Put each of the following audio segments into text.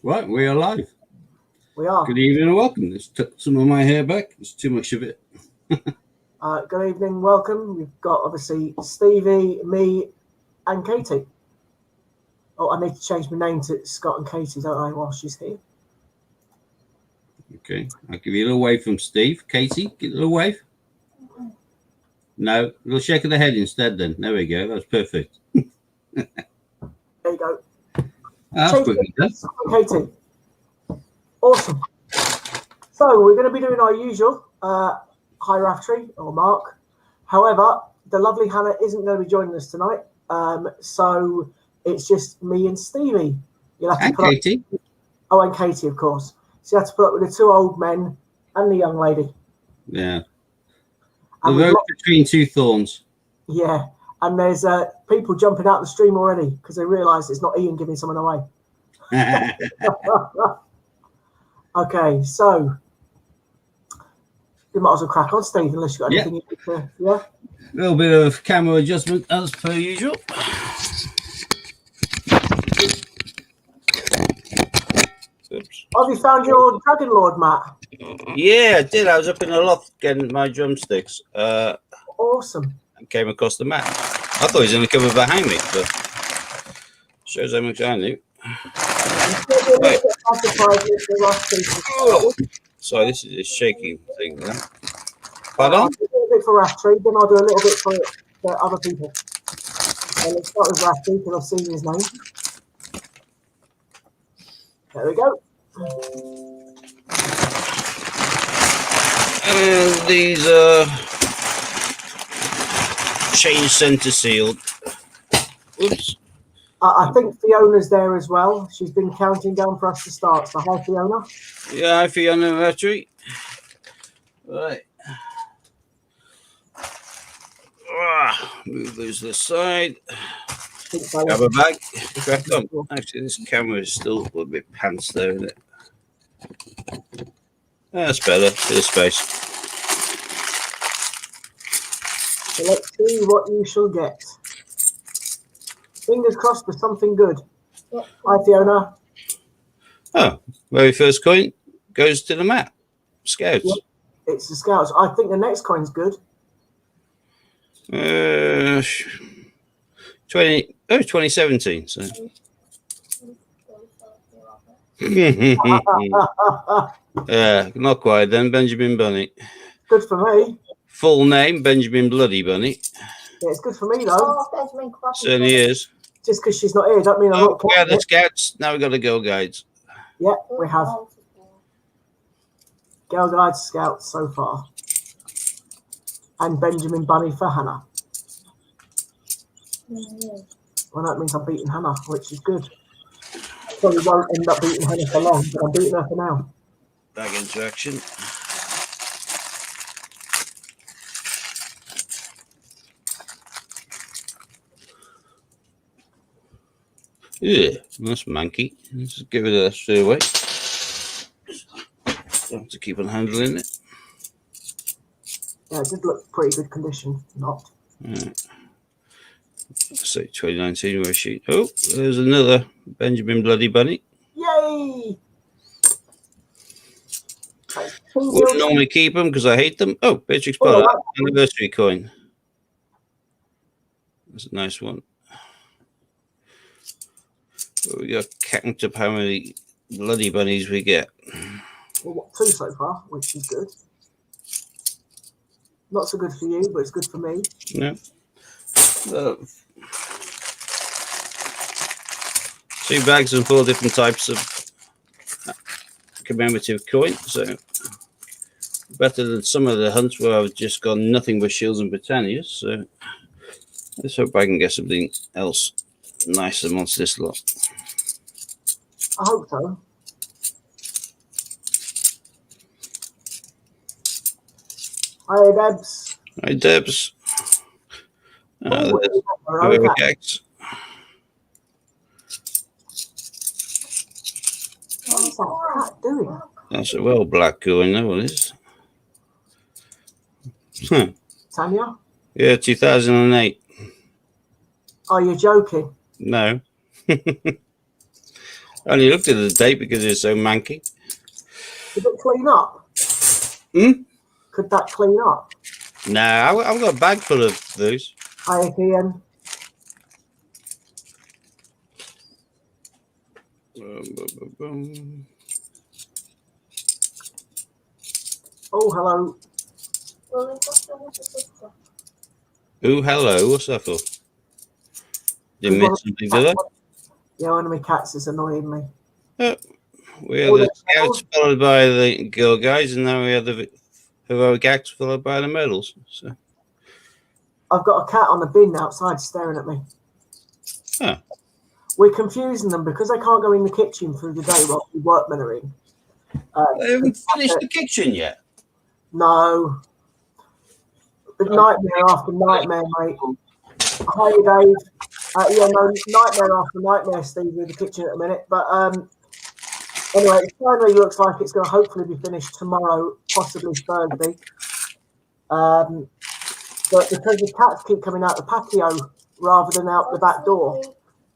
Right, we are live. We are. Good evening and welcome. Let's took some of my hair back. It's too much of it. Good evening, welcome. We've got obviously Stevie, me, and Katie. Oh, I need to change my name to Scott and Katie, don't I, while she's here? Okay, I'll give you a little wave from Steve. Katie, get a little wave. No, a little shake of the head instead then. There we go. That's perfect. There you go. That's quickly done. Katie. Awesome. So we're going to be doing our usual Hi Raftery or Mark. However, the lovely Hannah isn't going to be joining us tonight. So it's just me and Stevie. You'll have to And put Katie. Up, oh, and Katie, of course. So you have to put up with the two old men and the young lady. Yeah. And The road between two thorns. Yeah. And there's people jumping out the stream already because they realise it's not Ian giving someone away. Okay, so you might as well crack on, Steve, unless you've got anything you need to, yeah? A little bit of camera adjustment as per usual. Oops. Have you found your Dragon Lord, Matt? Yeah, I did. I was up in the loft getting my drumsticks. Awesome. And came across the map. I thought he was going to come behind me, but shows how much I knew. Right. Oh. Sorry, this is a shaking thing. Huh? Pardon? I'll do a little bit for Raftery, then I'll do a little bit for other people. So let's start with Raftery because I've seen his name. There we go. And these are change center sealed. Oops. I think Fiona's there as well. She's been counting down for us to start. So hi, Fiona. Yeah, hi, Fiona Raftery. Right. Move those to the side. Grab a bag. Crack on. Actually, this camera is still a little bit pants there, isn't it? That's better. Bit of space. So let's see what you shall get. Fingers crossed for something good. Yep. Hi, Fiona. Oh, very first coin goes to the map. Scouts. Yep. It's the Scouts. I think the next coin's good. 2017. So. Yeah, not quite then. Benjamin Bunny. Good for me. Full name, Benjamin Bloody Bunny. Yeah, it's good for me, though. Certainly is. Just because she's not here, don't mean I'm not. Yeah, the Scouts. Now we've got the Girl Guides. Yeah, we have. Girl Guides, Scouts so far. And Benjamin Bunny for Hannah. Well, that means I'm beating Hannah, which is good. Probably won't end up beating Hannah for long, but I'm beating her for now. Back into action. Yeah, that's manky. Let's give it a straight away. Have to keep on handling it. Yeah, it did look pretty good condition. Not. Say 2019 where she. Oh, there's another Benjamin Bloody Bunny. Yay! Wouldn't normally keep them because I hate them. Oh, Beatrix Potter anniversary coin. That's a nice one. We got counted up how many bloody bunnies we get. Well, what, 2 so far, which is good. Not so good for you, but it's good for me. No. 2 bags and 4 different types of commemorative coin. So better than some of the hunts where I've just got nothing but Shields and Britannias. So let's hope I can get something else nice amongst this lot. I hope so. Hi, Debs. Hi, Debs. What is that cat doing? That's a well black coin, that one is. Huh. Tanya? Yeah, 2008. Oh, you're joking? No. I only looked at the date because it's so manky. Could it clean up? Could that clean up? Nah, I've got a bag full of those. Hi, Ian. Oh, hello. Oh, hello. What's that for? Did you miss something, did I? Yeah, one of my cats is annoying me. We had the scouts followed by the girl guys, and now we had the heroic acts followed by the medals. So I've got a cat on the bin outside staring at me. Huh. We're confusing them because they can't go in the kitchen through the day while the workmen are in. They haven't finished the kitchen yet. No. But nightmare after nightmare, mate. Hi, Dave. Yeah, no, nightmare after nightmare, Steve, with the kitchen at the minute. But anyway, it finally looks like it's going to hopefully be finished tomorrow, possibly Thursday. But because the cats keep coming out the patio rather than out the back door.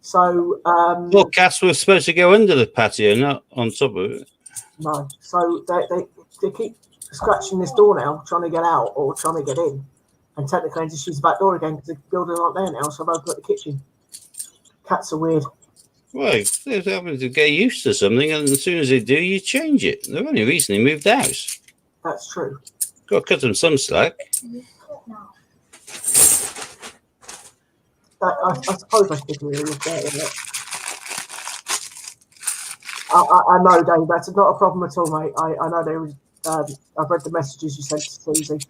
So Well, cats were supposed to go under the patio, not on top of it. no. So they keep scratching this door now, trying to get out or trying to get in. And technically I just use the back door again because the building aren't there now, so I've opened up the kitchen. Cats are weird. Well, they're having to get used to something, and as soon as they do, you change it. They've only recently moved house. That's true. Got to cut them some slack. I suppose I should really look at it. I know, Dave, that's not a problem at all, mate. I know there was. I've read the messages you sent to Susie.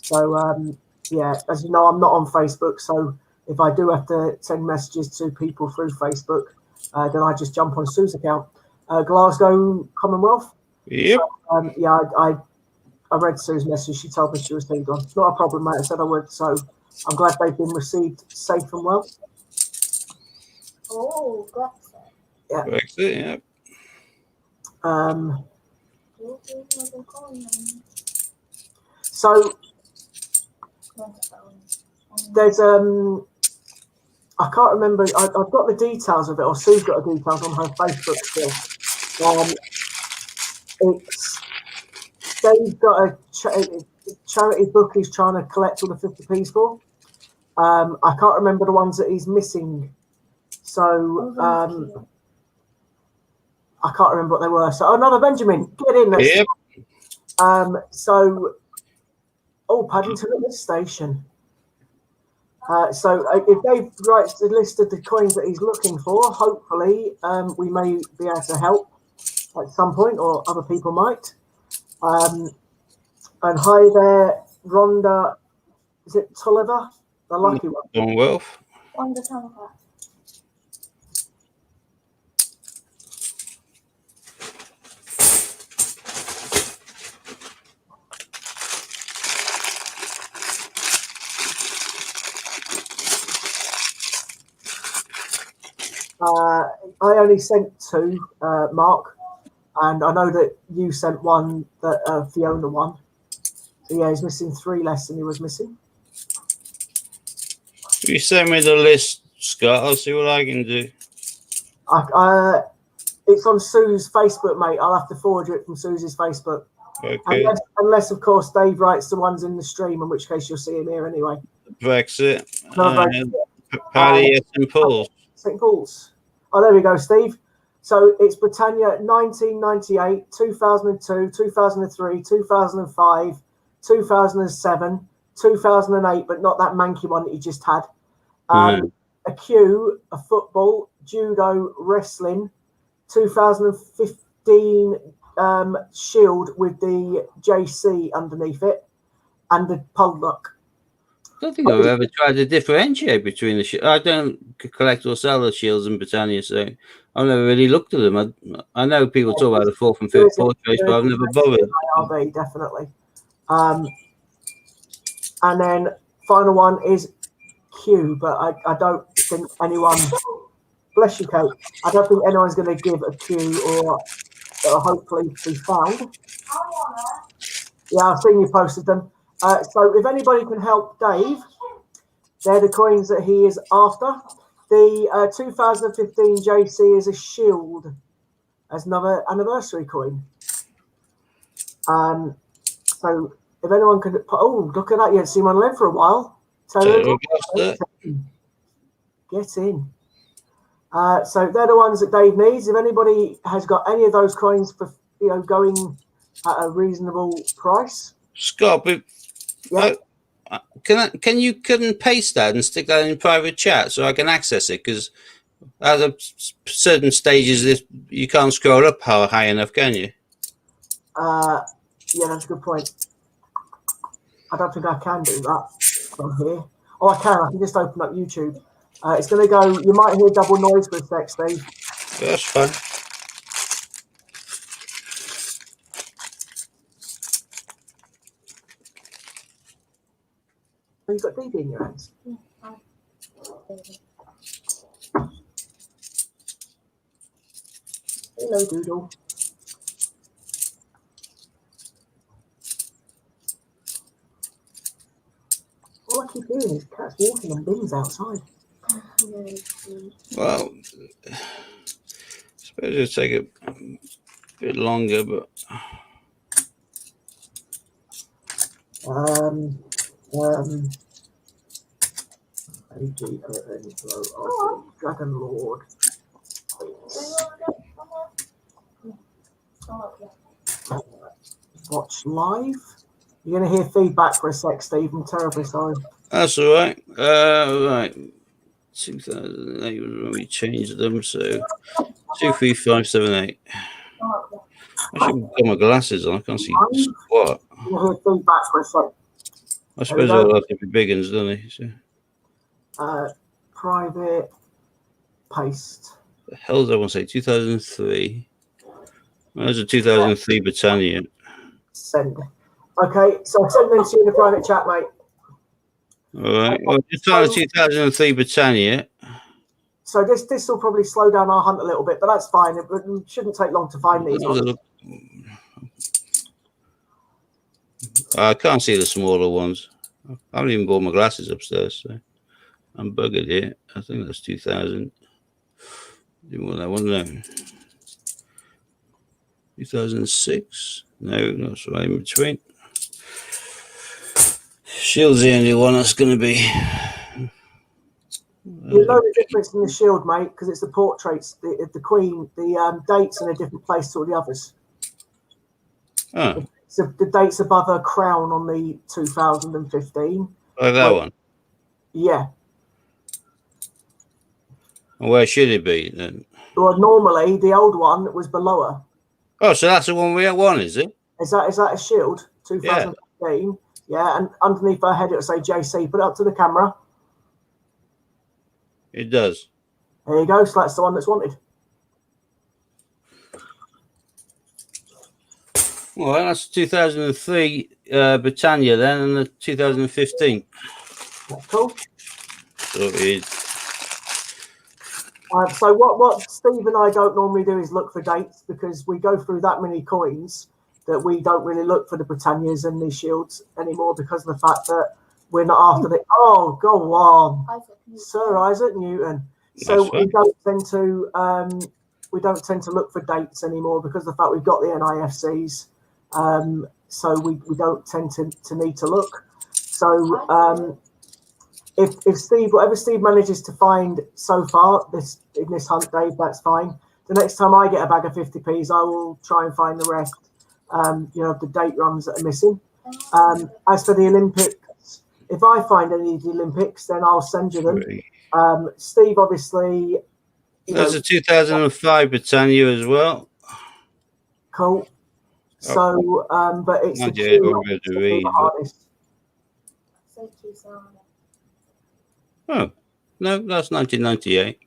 So, yeah, as you know, I'm not on Facebook. So if I do have to send messages to people through Facebook, then I just jump on Sue's account. Glasgow Commonwealth. Yep. So, yeah, I read Sue's message. She told me she received one. It's not a problem, mate. I said I would. So I'm glad they've been received safe and well. Oh, Brexit. Yeah. Brexit, yeah. So there's I can't remember. I've got the details of it, or Sue's got the details on her Facebook still. It's Dave's got a charity book he's trying to collect all the 50p's for. I can't remember the ones that he's missing. So I can't remember what they were. So another Benjamin, get in there. Yep. So Paddington at this station. So if Dave writes the list of the coins that he's looking for, hopefully we may be able to help at some point, or other people might. And hi there, Rhonda. Is it Tulliver? The lucky one. Commonwealth. On the Tomcat. I only sent two, Mark, and I know that you sent one that Fiona won. So yeah, he's missing three less than he was missing. If you send me the list, Scott, I'll see what I can do. It's on Sue's Facebook, mate. I'll have to forward you it from Sue's Facebook. Okay. Unless, of course, Dave writes the ones in the stream, in which case you'll see him here anyway. Brexit. Brexit. Paddy at St. Paul's. St. Paul's. Oh, there we go, Steve. So it's Britannia 1998, 2002, 2003, 2005, 2007, 2008, but not that manky one that you just had. A Q, a football, judo, wrestling, 2015 shield with the JC underneath it, and the Pollock. I don't think I've ever tried to differentiate between the shields. I don't collect or sell the shields in Britannia, so I've never really looked at them. I know people talk about the fourth and fifth portraits, but I've never bothered. IRB, definitely. And then final one is Q, but I don't think anyone, bless you, Coach, I don't think anyone's going to give a Q, or it'll hopefully be found. Yeah, I've seen you posted them. So if anybody can help Dave, they're the coins that he is after. The 2015 JC is a shield as another anniversary coin. So if anyone could, oh, look at that! You haven't seen one live for a while. So Get in. So they're the ones that Dave needs. If anybody has got any of those coins for going at a reasonable price, Scott, but yeah. can you cut and paste that and stick that in private chat so I can access it? Because at certain stages, you can't scroll up high enough, can you? Yeah, that's a good point. I don't think I can do that from here. Oh, I can. I can just open up YouTube. It's going to go. You might hear double noise for a sec, Steve. That's fine. Oh, you've got DB in your hands. Hello, Doodle. All I keep hearing is cats walking on bins outside. Well, I suppose it'll take a bit longer, but Dragon Lord. Watch live. You're going to hear feedback for a sec, Steve. I'm terribly sorry. that's all right. Right. 2008 was when we changed them, so 23578. I should have got my glasses on. I can't see what. You'll hear feedback for a sec. I suppose I'll have to be big ones, don't they? So. Private paste. The hell does I want to say? 2003. Well, there's a 2003 Britannia. Send. Okay, so I'll send them to you in the private chat, mate. All right. Well, just on the 2003 Britannia. So this will probably slow down our hunt a little bit, but that's fine. It shouldn't take long to find these ones. I can't see the smaller ones. I haven't even bought my glasses upstairs, so I'm buggered here. I think that's 2000. Didn't want that one, no. 2006. No, that's right in between. Shield's the only one that's going to be. You know the difference in the shield, mate, because it's the portraits, the Queen, the dates in a different place to all the others. Oh. So the dates above her crown on the 2015. Oh, that one? Yeah. And where should it be then? Well, normally the old one was below her. Oh, so that's the one we won, is it? Is that a shield? 2015. Yeah, and underneath her head it will say JC. Put it up to the camera. It does. There you go. So that's the one that's wanted. Well, that's 2003 Britannia then, and the 2015. That's cool. So it's. So what Steve and I don't normally do is look for dates, because we go through that many coins that we don't really look for the Britannias and the shields anymore, because of the fact that we're not after the. Oh, go on, Sir Isaac Newton. So we don't tend to look for dates anymore, because of the fact we've got the NIFCs. So we don't tend to need to look. So if Steve, whatever Steve manages to find so far in this hunt, Dave, that's fine. The next time I get a bag of 50p's, I will try and find the rest. The date runs that are missing. As for the Olympics, if I find any of the Olympics, then I'll send you them. Steve, obviously. There's a 2005 Britannia as well. Cool. So, but it's the hardest. Oh, no, that's 1998.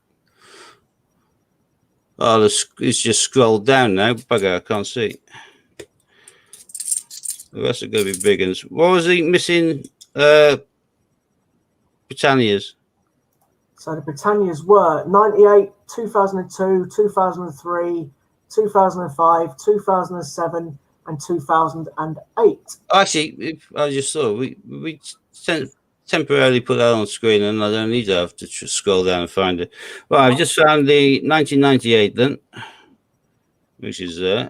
Oh, it's just scrolled down now. Bugger, I can't see. The rest are going to be big ones. What was the missing Britannias? So the Britannias were 98, 2002, 2003, 2005, 2007, and 2008. Actually, I just saw we temporarily put that on screen, and I don't need to have to scroll down and find it. Well, I just found the 1998 then. which is there.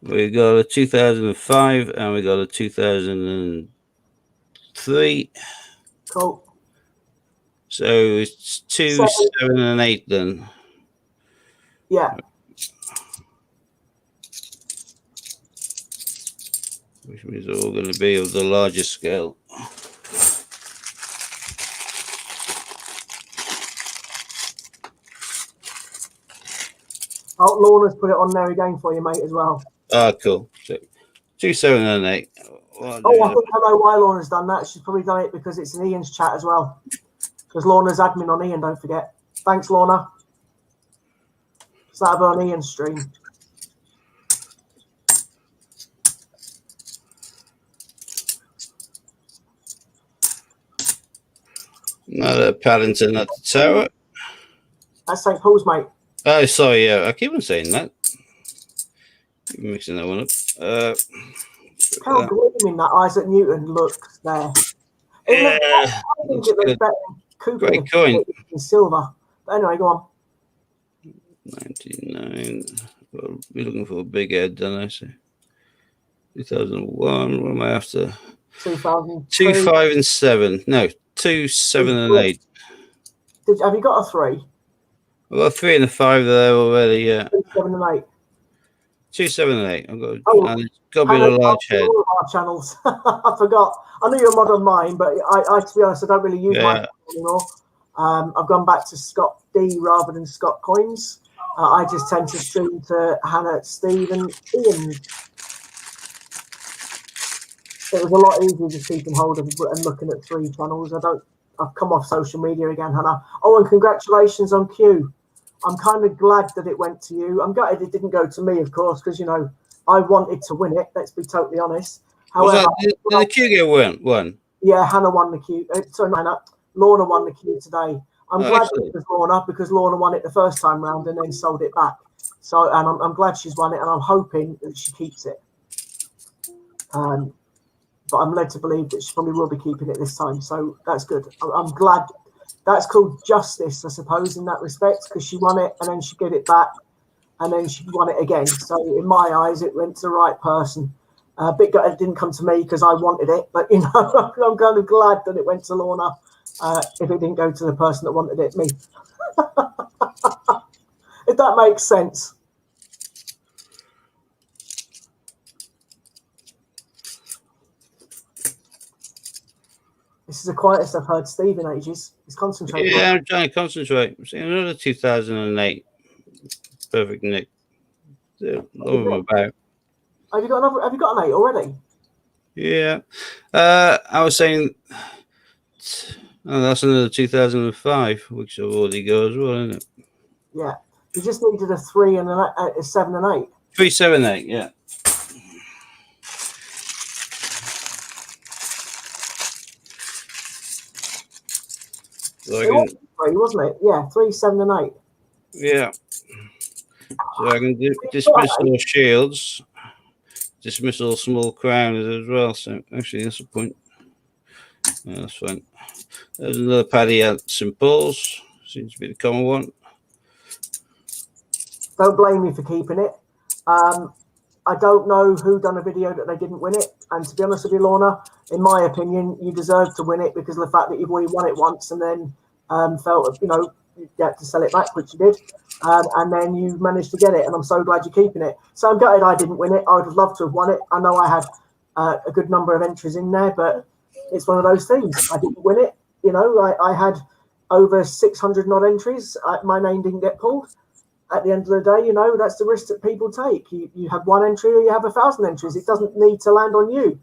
We got a 2005 and we got a 2003. Cool. So it's 2, 7, and 8 then. Yeah. Which means they're all going to be of the larger scale. Oh, Lorna's put it on there again for you, mate, as well. Ah, cool. So 2, 7, and 8. Well, Oh, I think I know why Lorna's done that. She's probably done it because it's an Ian's chat as well. Because Lorna's admin on Ian, don't forget. Thanks, Lorna. It's that on Ian's stream. Another Paddington at the tower. That's St. Paul's, mate. Oh, sorry, yeah. I keep on saying that. Keep mixing that one up. How gleaming that Isaac Newton looks there. Yeah, I think it looks better than Cooper great coin. in silver. But anyway, go on. 99. Well, we're looking for a big head, don't I? So 2001. What am I after? 2002. 2, 5, and 7. No, 2, 7, and 8. Have you got a 3? I've got a 3 and a 5 there already. Yeah, 2, 7, and 8. 2, 7, and 8. I've got. Oh, and it's got to be a large head. All of our channels. I forgot. I know you're a mod on mine, but I, to be honest, I don't really use mine anymore. I've gone back to Scott D rather than Scott Coins. I just tend to stream to Hannah, Steve, and Ian. It was a lot easier just keeping hold of and looking at 3 channels. I've come off social media again, Hannah. Oh, and congratulations on Q. I'm kind of glad that it went to you. I'm gutted it didn't go to me, of course, because, you know, I wanted to win it. Let's be totally honest. However, did the Q get one? Yeah, Hannah won the Q. Sorry, Hannah. Lorna won the Q today. I'm glad it was Lorna because Lorna won it the first time round and then sold it back. So, and I'm glad she's won it, and I'm hoping that she keeps it. But I'm led to believe that she probably will be keeping it this time. So that's good. I'm glad. That's called justice, I suppose, in that respect, because she won it and then she get it back and then she won it again. So in my eyes, it went to the right person. Bit gutted it didn't come to me because I wanted it, but you know, I'm kind of glad that it went to Lorna. If it didn't go to the person that wanted it, me. If that makes sense. This is the quietest I've heard Steve in ages. He's concentrating. Yeah, I'm trying to concentrate. I'm seeing another 2008. Perfect Nick. About. Have you got an 8 already? Yeah. I was saying that's another 2005, which I've already got as well, isn't it? Yeah. You just needed a 3 and a 7 and 8. 3, 7, 8, yeah. So It was 3, wasn't it? Yeah, 3, 7, and 8. Yeah. So I can dismiss all shields, dismiss all small crowns as well. So actually, that's a point. Yeah, that's fine. There's another paddy at St. Paul's. Seems to be the common one. Don't blame me for keeping it. I don't know who done a video that they didn't win it. And to be honest with you, Lorna, in my opinion, you deserve to win it because of the fact that you've already won it once and then felt, you know, you get to sell it back, which you did. And then you managed to get it. And I'm so glad you're keeping it. So I'm gutted I didn't win it. I would have loved to have won it. I know I had a good number of entries in there, but it's one of those things. I didn't win it. You know, I had over 600 odd entries. My name didn't get pulled. At the end of the day, you know, that's the risk that people take. You have 1 entry or you have 1,000 entries. It doesn't need to land on you.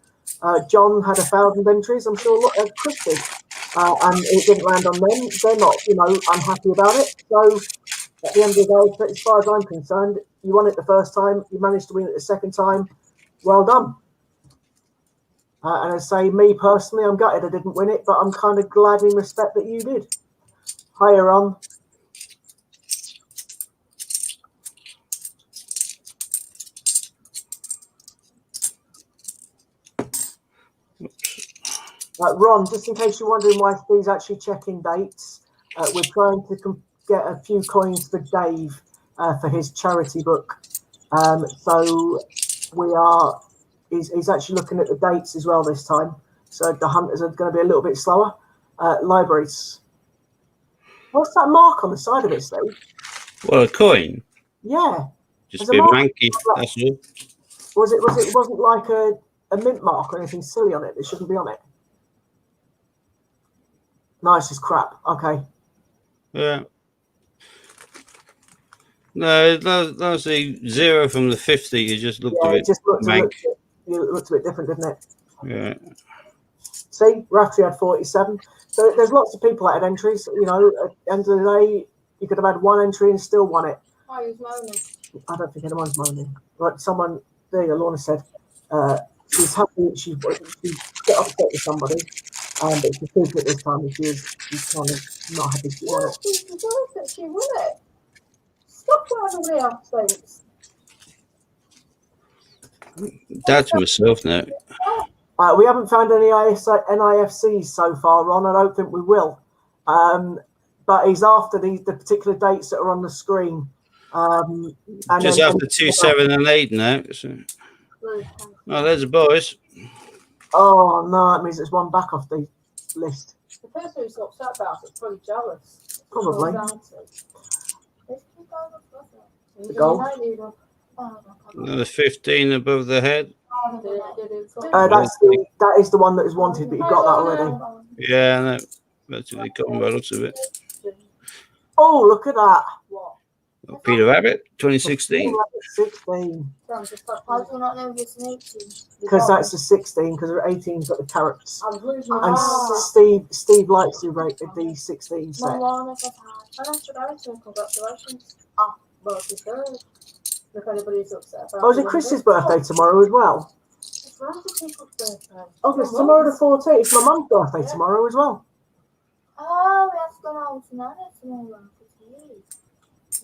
John had 1,000 entries. I'm sure Chris did. And it didn't land on them. They're not, you know, unhappy about it. So at the end of the day, as far as I'm concerned, you won it the first time. You managed to win it the second time. Well done. And I say, me personally, I'm gutted I didn't win it, but I'm kind of glad in respect that you did. Hiya, Ron. Ron, just in case you're wondering why Steve's actually checking dates, we're trying to get a few coins for Dave for his charity book. So he's actually looking at the dates as well this time. So the hunters are going to be a little bit slower. Libraries. What's that mark on the side of it, Steve? Well, a coin. Yeah. Just There's a be mark. manky. That's all. It wasn't like a mint mark or anything silly on it that shouldn't be on it. Nice as crap. Okay. Yeah. No, that's a 0 from the 50. You just looked Yeah, a it bit just looked mank. a bit different, didn't it? Yeah. See, Raftery had 47. So there's lots of people that had entries. You know, at the end of the day, you could have had one entry and still won it. I was moaning. I don't think anyone's moaning. Like someone, there you go, Lorna said, she's happy, she get upset with somebody, but she's keeping it this time, and she's kind of not happy she won it. She's rejoiced that she won it. Stop running away off things. That's myself now. We haven't found any NIFCs so far, Ron. I don't think we will. But he's after the particular dates that are on the screen. And Just then, after 2, 7, and 8 now. So. Oh, there's the boys. Oh, no, it means there's one back off the list. The person who's upset about it is probably jealous. Probably. The goal. Another 15 above the head. That is the one that is wanted, but you got that already. Yeah, no. That's what they got by the looks of it. Oh, look at that. What? Peter Rabbit, 2016. 16. How do you not know this an 18? Because that's the 16, because the 18's got the carrots. I was losing And Steve likes the 16 set. Congratulations. Ah, well, it's third. If anybody's upset about Oh, is it Chris's birthday tomorrow as well? It's loads of people's birthday. Oh, it's tomorrow the 14th. It's my mum's birthday tomorrow as well. Oh, we have to go out tonight tomorrow.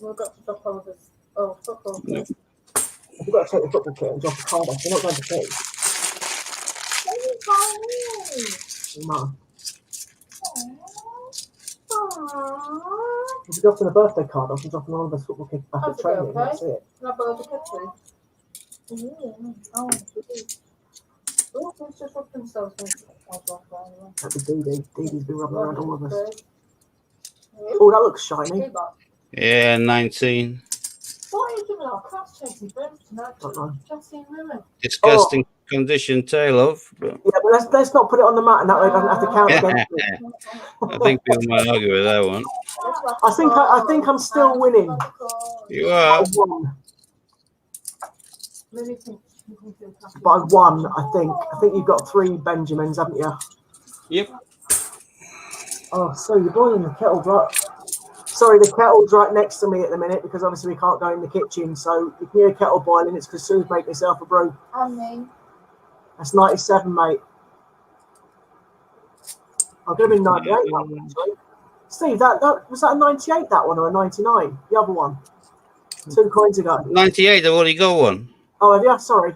We've got to drop over this football kit. You've got to take the football kit and drop the card off. You're not going to pay. No. If you're dropping a birthday card off and dropping all of us football kit back at training, that's it. That'd be Dee Dee. Dee Dee's been rubbing around all of us. Oh, that looks shiny. Yeah, 19. What are you doing? Oh, cross chasing birds tonight. Don't know. Just seen women. Disgusting condition tail off. But Yeah, but let's not put it on the mat, and that way it doesn't have to count against it. I think people might argue with that one. I think I'm still winning. You are. By one, I think. I think you've got 3 Benjamins, haven't you? Yep. Oh, so you're boiling the kettle right. Sorry, the kettle's right next to me at the minute because obviously we can't go in the kitchen. So if you hear a kettle boiling, it's because Sue's making herself a brew. And me. That's 97, mate. I'm going to be 98. That one, actually. Steve, that was that a 98? That one or a 99? The other one. 2 coins ago. 98. I've already got one. Oh, have you? Sorry.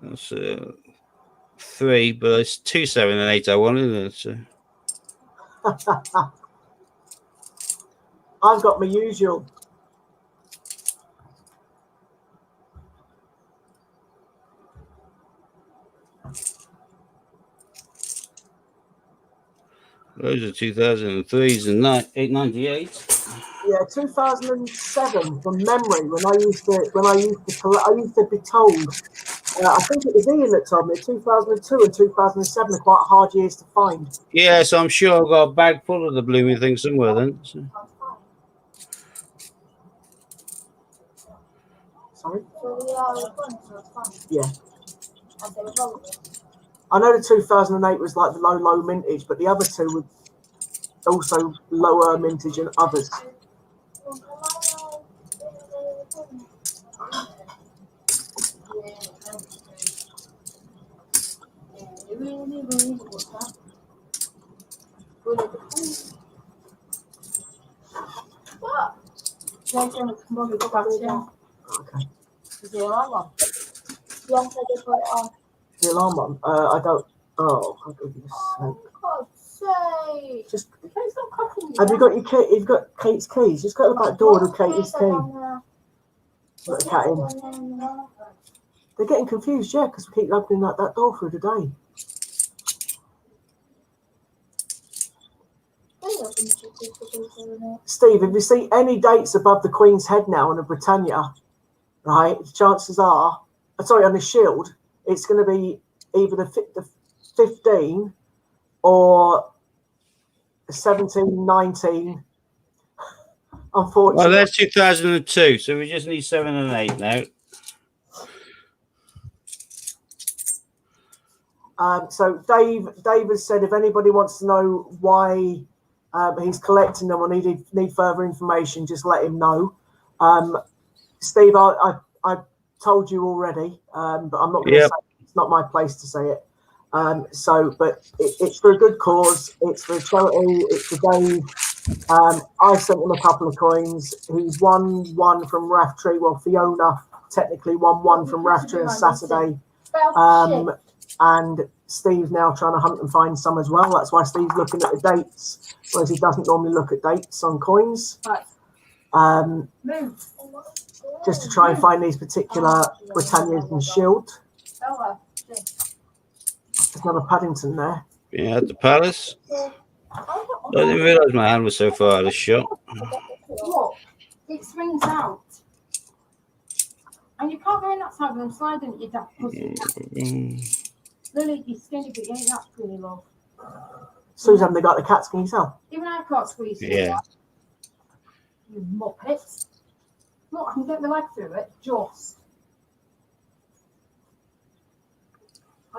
That's 3, but it's 2, 7, and 8. I wanted it. So. I've got my usual. Those are 2003s and 898. Yeah, 2007 from memory. When I used to be told. I think it was Ian that told me 2002 and 2007 are quite hard years to find. Yeah, so I'm sure I've got a bag full of the blooming thing somewhere then. So. Sorry? Yeah. Yeah. I know the 2008 was like the low mintage, but the other 2 were also lower mintage than others. What? Okay. Is the alarm on? Yes, I just put it on. The alarm on? I don't. Oh, for goodness sake. For God's sake. Just. Please don't come Have you got your key? You've got Kate's keys. Just go to the back door with Kate's key. Let the cat in. They're getting confused, yeah, because we keep opening that door through the day. Steve, if you see any dates above the Queen's Head now on the Britannia, right, chances are, sorry, on the Shield, it's going to be either the 15 or 17, 19. Unfortunately. Well, that's 2002, so we just need 7 and 8 now. So Dave has said if anybody wants to know why he's collecting them or need further information, just let him know. Steve, I told you already, but I'm not going to say it. It's not my place to say it. But it's for a good cause. It's for a charity. It's for Dave. I sent him a couple of coins. He's won one from Raftree. Well, Fiona technically won one from Raftree on Saturday. And Steve's now trying to hunt and find some as well. That's why Steve's looking at the dates, whereas he doesn't normally look at dates on coins. Just to try and find these particular Britannias and Shield. There's another Paddington there. Yeah, at the Palace. I didn't realise my hand was so far out of shot. Look, it swings out. And you can't go in that side of them sliding at your daft pussy. Lily, you're skinny, but you ain't that skinny, love. Susan, they got the cats, can you tell? Even I can't squeeze through that. You muppets. Look, I can get my leg through it, just.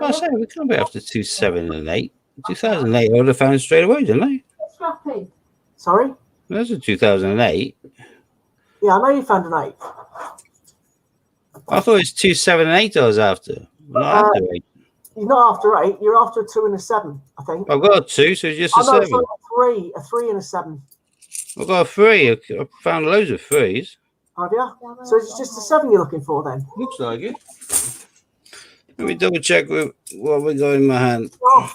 Well, I say we can't be after 2007 and 8. 2008, I would have found straight away, didn't I? Scrappy. Sorry? That's a 2008. Yeah, I know you found an 8. I thought it was 2, 7, and 8 I was after. Not after 8. You're not after 8, you're after a 2 and a 7, I think. I've got a 2, so it's just a 7. Sorry, a 3 and a 7. I've got a 3. I found loads of 3s. Have you? So it's just a 7 you're looking for then? Looks like it. Let me double check with what we got in my hand. Oh.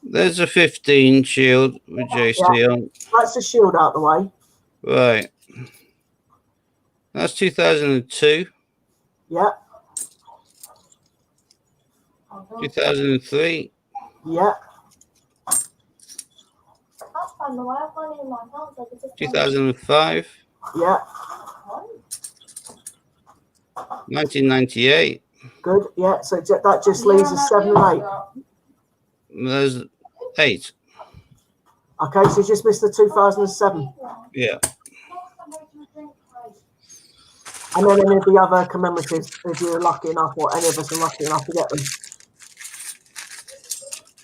There's a 15 Shield with JC on. That's the Shield out the way. Right. That's 2002. Yeah. 2003. Yeah. 2005. Yeah. 1998. Good. Yeah. So that just leaves us 7 and 8. There's 8. Okay, so you just missed the 2007. Yeah. And then any of the other commemoratives, if you're lucky enough, or any of us are lucky enough to get them.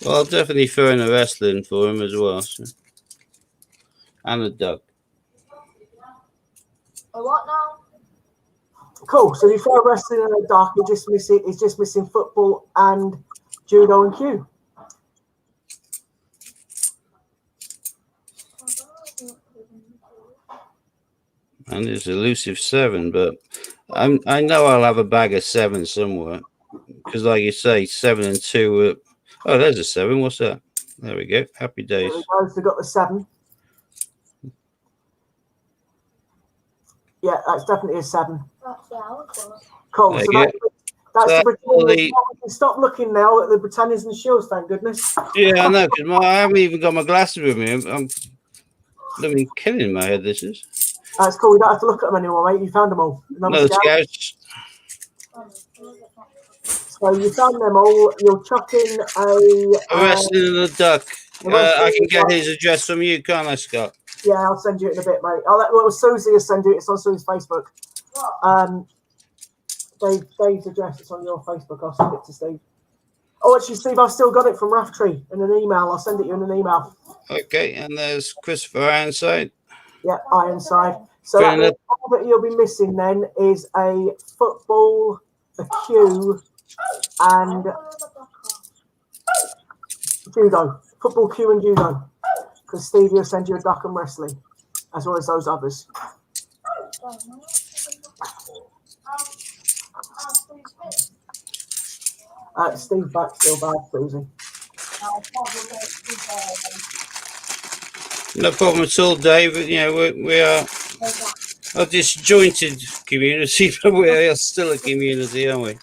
Well, I'll definitely throw in a wrestling for him as well. So. And a duck. A what now? Cool. So you throw wrestling in the dark, he's just missing football and judo and Q. And it's elusive 7, but I know I'll have a bag of 7 somewhere. Because like you say, 7 and 2. Oh, there's a 7. What's that? There we go. Happy days. There we go. So got the 7. Yeah, that's definitely a 7. That's the hour. Cool. There So you that's So the Britannias. the- We can stop looking now at the Britannias and Shields, thank goodness. Yeah, I know. Because I haven't even got my glasses with me. I'm blooming killing my head. This is. That's cool. We don't have to look at them anymore, mate. You found them all. No, Scouts. So you found them all. You'll chuck in a Wrestling in the duck. a wrestling I can in the get duck. his address from you, can't I, Scott? Yeah, I'll send you it in a bit, mate. Susie will send you it. It's on Susie's Facebook. Dave's address, it's on your Facebook. I'll send it to Steve. Oh, actually, Steve, I've still got it from Raftree in an email. I'll send it you in an email. Okay, and there's Christopher Ironside. Yeah, Ironside. So Fair enough. all that you'll be missing then is a football, a Q, and judo. Football, Q, and judo. Because Steve will send you a duck and wrestling, as well as those others. Steve back still bad, Susie. No problem at all, Dave. You know, we are a disjointed community, but we are still a community, aren't we?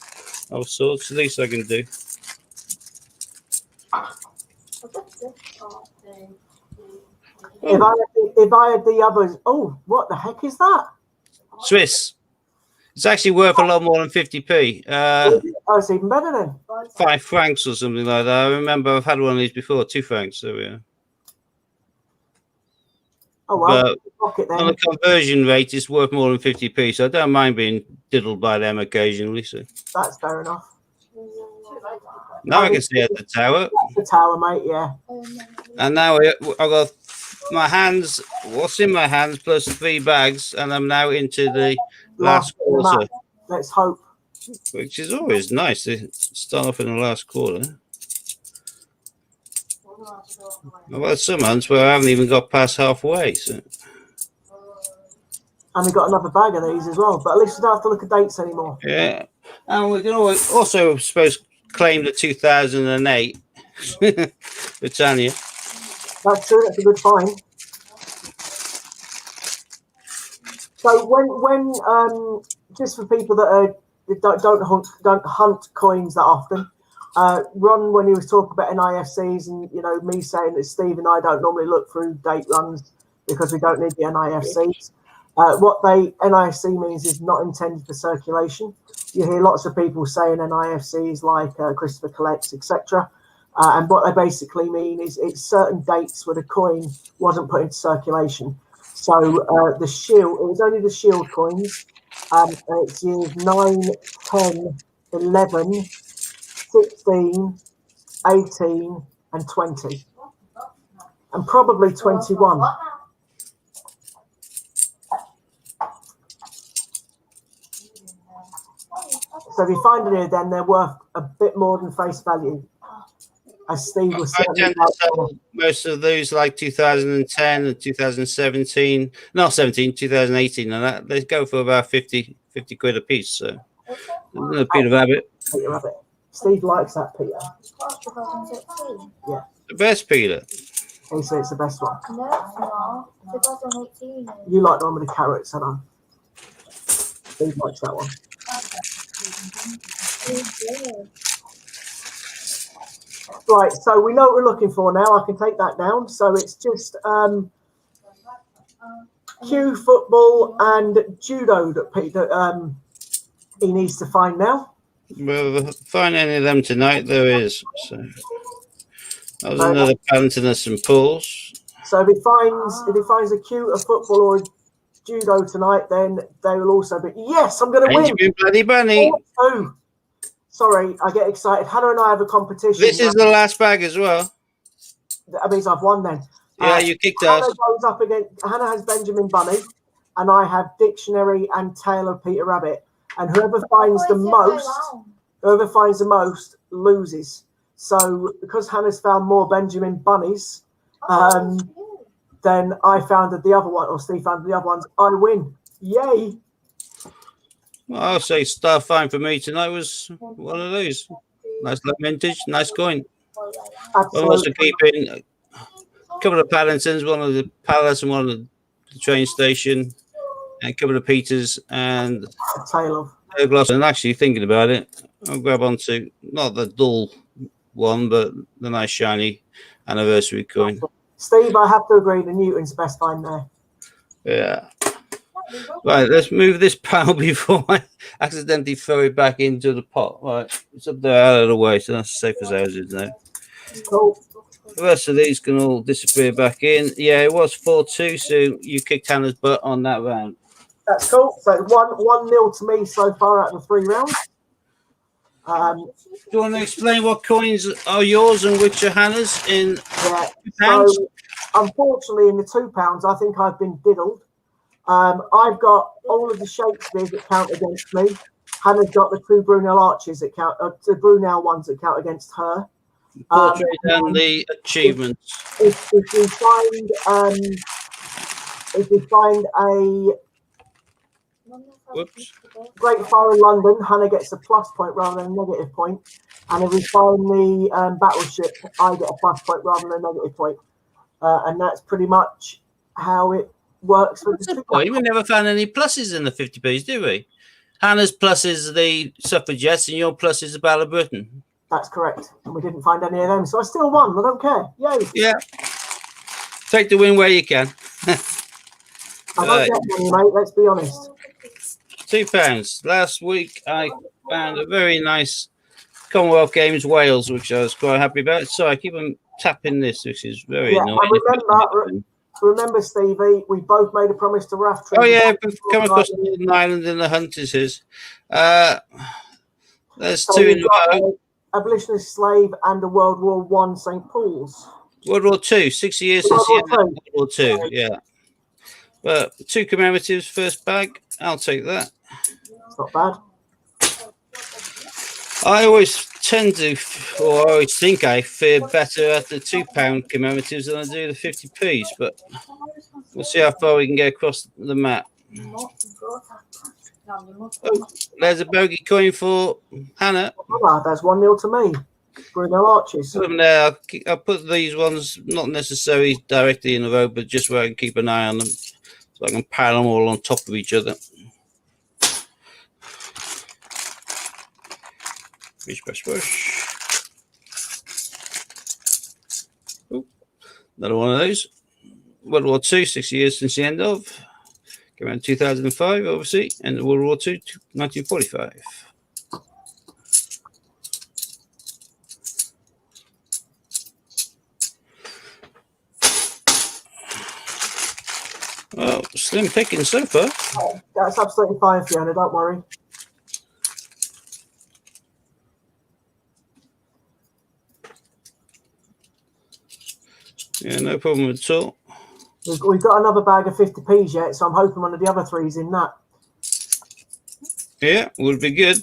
Of sorts. The least I can do. If I had the others, oh, what the heck is that? Swiss. It's actually worth a lot more than 50p. Oh, it's even better then. 5 francs or something like that. I remember I've had one of these before, 2 francs. So yeah. Oh well, But pocket on then. the conversion rate, it's worth more than 50p. So I don't mind being diddled by them occasionally. So That's fair enough. now I can stay at the tower. That's the tower, mate. Yeah. And now I've got my hands, what's in my hands, plus 3 bags, and I'm now into the last bit of the quarter, map. Let's hope. which is always nice to start off in the last quarter. I've had some months where I haven't even got past halfway. So. And we got another bag of these as well. But at least we don't have to look at dates anymore. Yeah, and we can also suppose claim the 2008 Britannia. That's true. That's a good find. So when just for people that don't hunt coins that often, Ron, when he was talking about NIFCs and me saying that Steve and I don't normally look through date runs because we don't need the NIFCs. What NIFC means is not intended for circulation. You hear lots of people saying NIFCs like Christopher Collects, etc. And what they basically mean is it's certain dates where the coin wasn't put into circulation. So the shield, it was only the shield coins. And it's years 9, 10, 11, 16, 18, and 20. And probably 21. So if you find it here, then they're worth a bit more than face value. As Steve was I saying. tend to sell most of those like 2010 and 2017, not 17, 2018, and that they go for about 50 quid a piece. So a Peter Rabbit. Peter Rabbit. Steve likes that, Peter. Yeah. The best Peter. He said it's the best one. No, it's not. 2018. You like the one with the carrots, and Steve likes that one. Right, so we know what we're looking for now. I can take that down. So it's just Q, football, and judo that Peter he needs to find now. Well, find any of them tonight, there is. So that was another Paddington and St Paul's. So if he finds a Q, a football, or a judo tonight, then they will also be. Yes, I'm going to win. Benjamin Bloody Bunny. Oh, sorry, I get excited. Hannah and I have a competition. This is the last bag as well. That means I've won then. Yeah, you kicked Hannah us. goes up against. Hannah has Benjamin Bunny, and I have Dictionary and Tale of Peter Rabbit. And whoever finds the most loses. So because Hannah's found more Benjamin Bunnies, then I found the other one, or Steve found the other ones. I win. Yay! Well, I'll say star fine for me tonight was one of those. Nice vintage, nice coin. I'm also keeping a couple of Paddingtons, one of the Palace and one of the train station, and a couple of Peters and a Tale of Gloss. And actually thinking about it, I'll grab onto not the dull one, but the nice shiny anniversary coin. Steve, I have to agree, the Newton's best find there. Yeah. Right, let's move this pile before I accidentally throw it back into the pot. Right, it's up there out of the way, so that's safe as houses now. Cool. The rest of these can all disappear back in. Yeah, it was 4-2, so you kicked Hannah's butt on that round. That's cool. So 1-0 to me so far out of the 3 rounds. Do you want to explain what coins are yours and which are Hannah's in £2? So, unfortunately, in the £2, I think I've been diddled. I've got all of the Shakespeares that count against me. Hannah's got the 2 Brunel arches that count, the Brunel ones that count against her. Portrait and the achievements. If we find a Whoops. Great Fire in London, Hannah gets a plus point rather than a negative point. And if we find the battleship, I get a plus point rather than a negative point. and that's pretty much how it works. With What's the the point? We never found any pluses in the 50p's, did we? Hannah's plus is the Suffragettes, and your plus is the Battle of Britain. That's correct, and we didn't find any of them, so I still won. I don't care. Yay! Yeah. Take the win where you can. I don't get money, mate. Let's be honest. £2. Last week I found a very nice Commonwealth Games Wales, which I was quite happy about. So I keep on tapping this, which is very Yeah, annoying. Remember, Stevie, we both made a promise to Raftree. Oh yeah, we've come across Northern Ireland and the Hunt is his. There's So two in we've a got row. an abolitionist slave and a World War One St. Paul's. World War II, 60 years since the end of World War II. Yeah. But 2 commemoratives, first bag. I'll take that. It's not bad. I always tend to, or I always think I fare better at the £2 commemoratives than I do the 50p's, but we'll see how far we can get across the map. Oh, there's a bogey coin for Hannah. Ah, that's 1-0 to me. Bruno Arches. Put them there. I'll put these ones not necessarily directly in the road, but just where I can keep an eye on them, so I can pile them all on top of each other. Bish, bash, bush. Ooh, another one of those. World War II, 60 years since the end of. Came out in 2005, obviously, and World War II, 1945. Well, slim picking so far. That's absolutely fine, Fiona. Don't worry. Yeah, no problem at all. We've got another bag of 50p's yet, so I'm hoping one of the other three's in that. Yeah, would be good.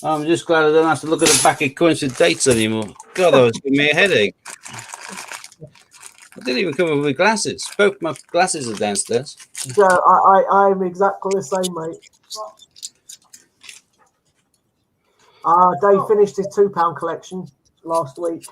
I'm just glad I don't have to look at the back of coins with dates anymore. God, that was giving me a headache. I didn't even come up with glasses. Both my glasses are downstairs. So I'm exactly the same, mate. Dave finished his £2 collection last week.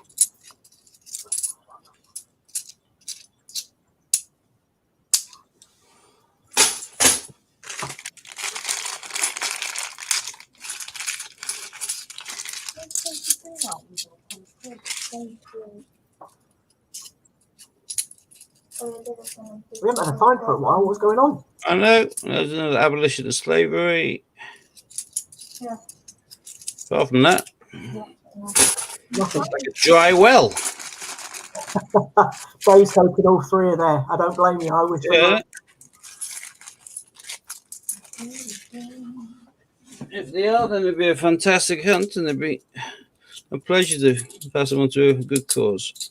We haven't had a find for a while. What's going on? I know. There's another abolition of slavery. Yeah. Apart from that, Nothing. like a dry well. Dave's hoping all three are there. I don't blame you. I wish we Yeah. were. If they are, then it'd be a fantastic hunt, and it'd be a pleasure to pass them on to a good cause.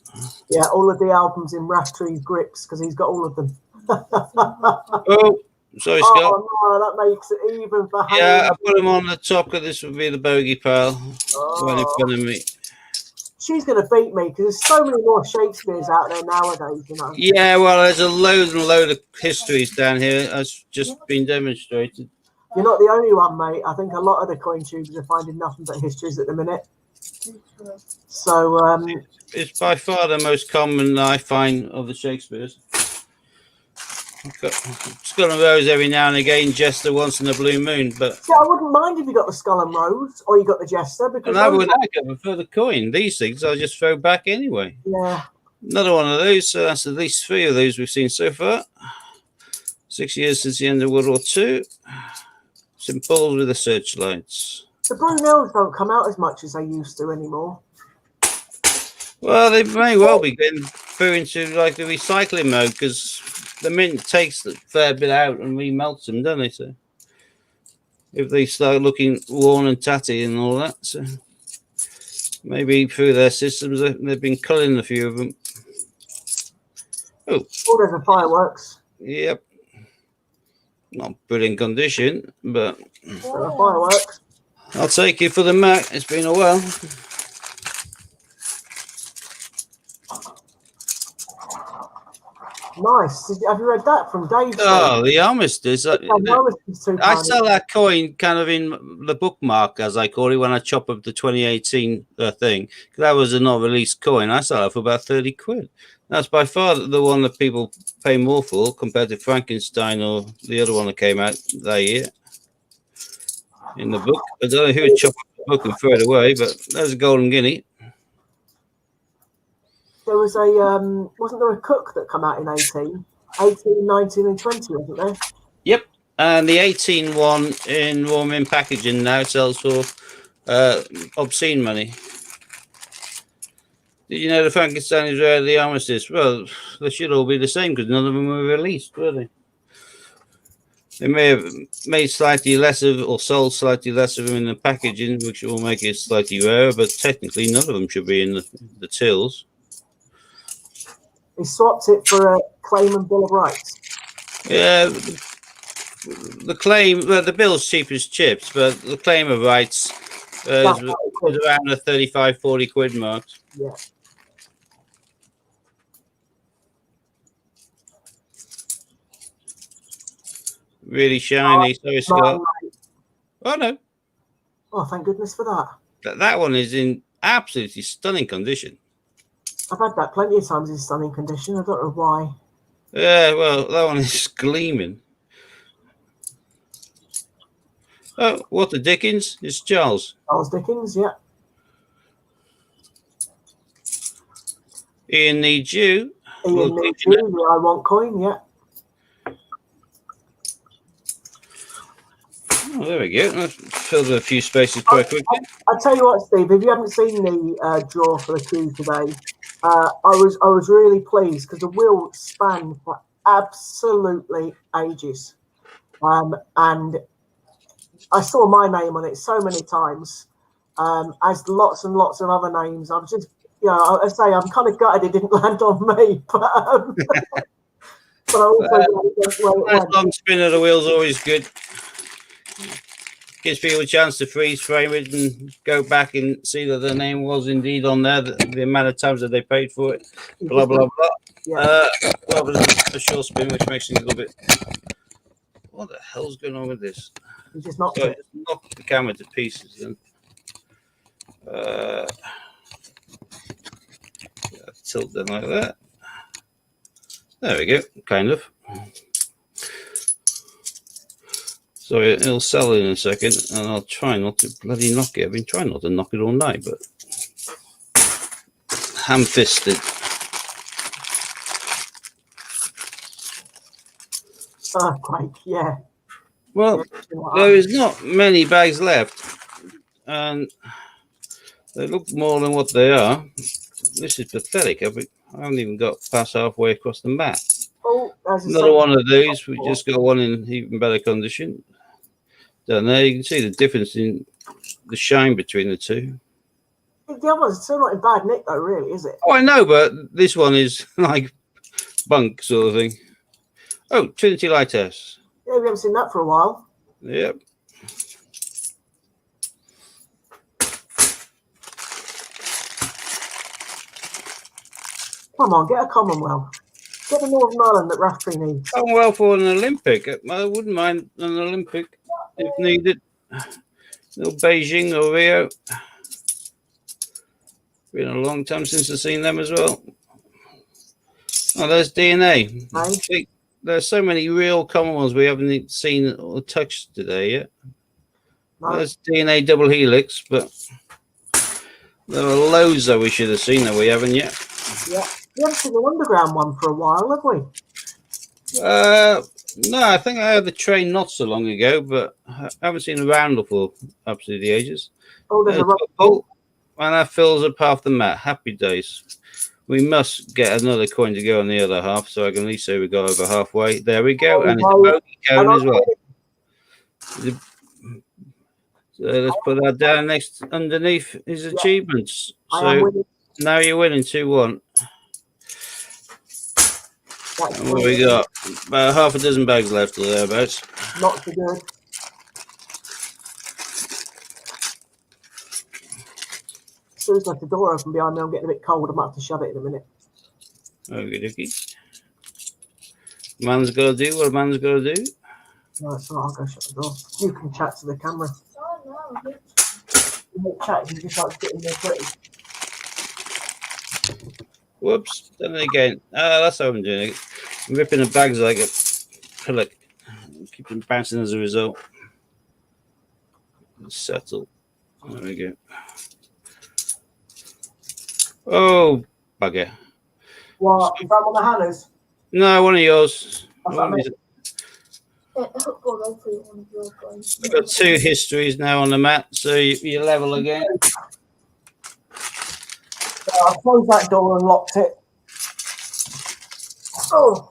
Yeah, all of the albums in Raftree's grips because he's got all of them. Oh, sorry, Scott. Oh no, that makes it even for Yeah, Hannah. I put them on the top because this would be the bogey pile. Right in Oh, front of me. she's going to beat me because there's so many more Shakespeares out there nowadays, you know. Yeah, well, there's a load and load of histories down here. That's just been demonstrated. You're not the only one, mate. I think a lot of the coin tubers are finding nothing but histories at the minute. So, It's by far the most common I find of the Shakespeares. I've got Skull and Rose every now and again, Jester once in a blue moon, but yeah, I wouldn't mind if you got the Skull and Rose or you got the Jester because and I would like for the coin. These things I'll just throw back anyway. yeah, Another one of those. So that's at least 3 of those we've seen so far. 6 years since the end of World War II. St. Paul's with the searchlights. the Brunels don't come out as much as they used to anymore. Well, they may well be getting through into like the recycling mode because the mint takes a fair bit out and remelts them, don't they? So if they start looking worn and tatty and all that, so maybe through their systems they've been culling a few of them. Oh, Orders of fireworks. yep. Not brilliant condition, but Fireworks. I'll take it for the Mac. It's been a while. Nice. Have you read that from Dave? Oh, the armistice. I know it's £2. I sell that coin kind of in the bookmark, as I call it, when I chop up the 2018 thing. That was a not released coin. I sell it for about 30 quid. That's by far the one that people pay more for compared to Frankenstein or the other one that came out that year in the book. I don't know who would chop up the book and throw it away, but there's a golden guinea. There was a wasn't there a Cook that come out in 18, 19, and 20, wasn't there? Yep. And the 18 one in raw mint packaging now sells for obscene money. Did you know the Frankenstein is rare, the armistice? Well, they should all be the same because none of them were released, were they? They may have made slightly less of, or sold slightly less of them in the packaging, which will make it slightly rarer, but technically none of them should be in the tills. He swapped it for a claim and bill of rights. Yeah, the claim, well, the bill's cheap as chips, but the claim of rights is around the 35, 40 quid mark. Yeah. Really shiny. Sorry, Scott. Oh, no. Oh, thank goodness for that. That one is in absolutely stunning condition. I've had that plenty of times in stunning condition. I don't know why. Yeah, well, that one is gleaming. Oh, what the Dickens? It's Charles. Charles Dickens, yeah. Ian needs you. Ian needs you. The I want coin, yeah. Oh, there we go. Let's fill a few spaces quite quickly. I'll tell you what, Steve, if you haven't seen the draw for the queue today, I was really pleased because the wheel spanned for absolutely ages. And I saw my name on it so many times, as lots and lots of other names. I'm just, I say I'm kind of gutted it didn't land on me, but I also long spin of the wheel's always good. Gives people a chance to freeze frame it and go back and see that the name was indeed on there, the amount of times that they paid for it, blah, blah, blah. Yeah. Rather than a short spin, which makes it a little bit... What the hell's going on with this? You just knocked it. Knocked the camera to pieces. Then. Tilt them like that. There we go, kind of. So it'll sell in a second, and I'll try not to bloody knock it. I've been trying not to knock it all night, but ham-fisted. Earthquake, yeah. Well, there is not many bags left, and they look more than what they are. This is pathetic. I haven't even got past halfway across the mat. Oh, another one of these. We just got one in even better condition. Down there, you can see the difference in the shine between the two. The other one's still not in bad nick, though, really, is it? Oh, I know, but this one is like bunk sort of thing. Oh, Trinity Lighthouse. Yeah, we haven't seen that for a while. Yep. Come on, get a Commonwealth. Get the Northern Ireland that Raftery needs. Commonwealth for an Olympic. I wouldn't mind an Olympic if needed. No Beijing or Rio. Been a long time since I've seen them as well. Oh, there's DNA. Hey. There's so many real Commonwealths we haven't seen or touched today yet. Nice. There's DNA double helix, but there are loads that we should have seen that we haven't yet. Yeah. We haven't seen an underground one for a while, have we? No, I think I had the train not so long ago, but I haven't seen a roundel for absolutely ages. Oh, there's a and that fills up half the mat. Happy days. We must get another coin to go on the other half, so I can at least say we got over halfway. There we go, and it's a bogey cone as well. So let's put that down next underneath his achievements. So now you're winning 2-1. And what we got? About half a dozen bags left or thereabouts. Not so good. As soon as I let the door open behind me, I'm getting a bit cold. I might have to shut it in a minute. Okie dokie. Man's got to do what a man's got to do. No, it's not. I'll go shut the door. You can chat to the camera. Oh no, You won't chat. You just like sitting there pretty. Whoops, done it again. That's how I'm doing it. I'm ripping the bags like a pillock. Keep them bouncing as a result. Settle. There we go. Oh, bugger. What? Is that one of Hannah's? No, one of yours. That's what I mean. We've got 2 histories now on the mat, so you're level again. I closed that door and locked it. Oh.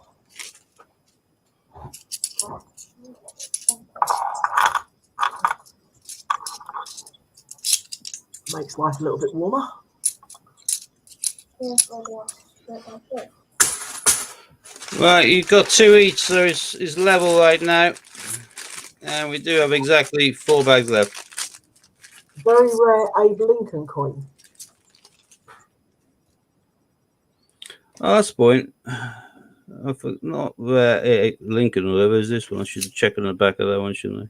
Makes life a little bit warmer. Right, you've got 2 each, so it's level right now. And we do have exactly 4 bags left. Very rare Abe Lincoln coin. Oh, that's the point. I thought not rare Lincoln or whatever is this one. I should check on the back of that one, shouldn't I?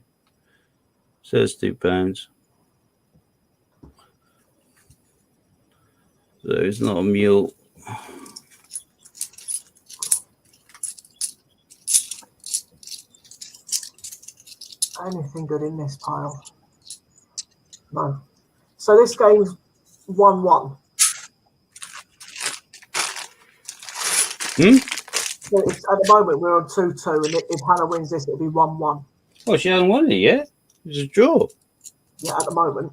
Says £2. So it's not a mule. Anything good in this pile? No. So this game's 1-1. So it's, at the moment we're on 2-2, and if Hannah wins this, it'll be 1-1. Oh, she hasn't won it yet. It's a draw. Yeah, at the moment.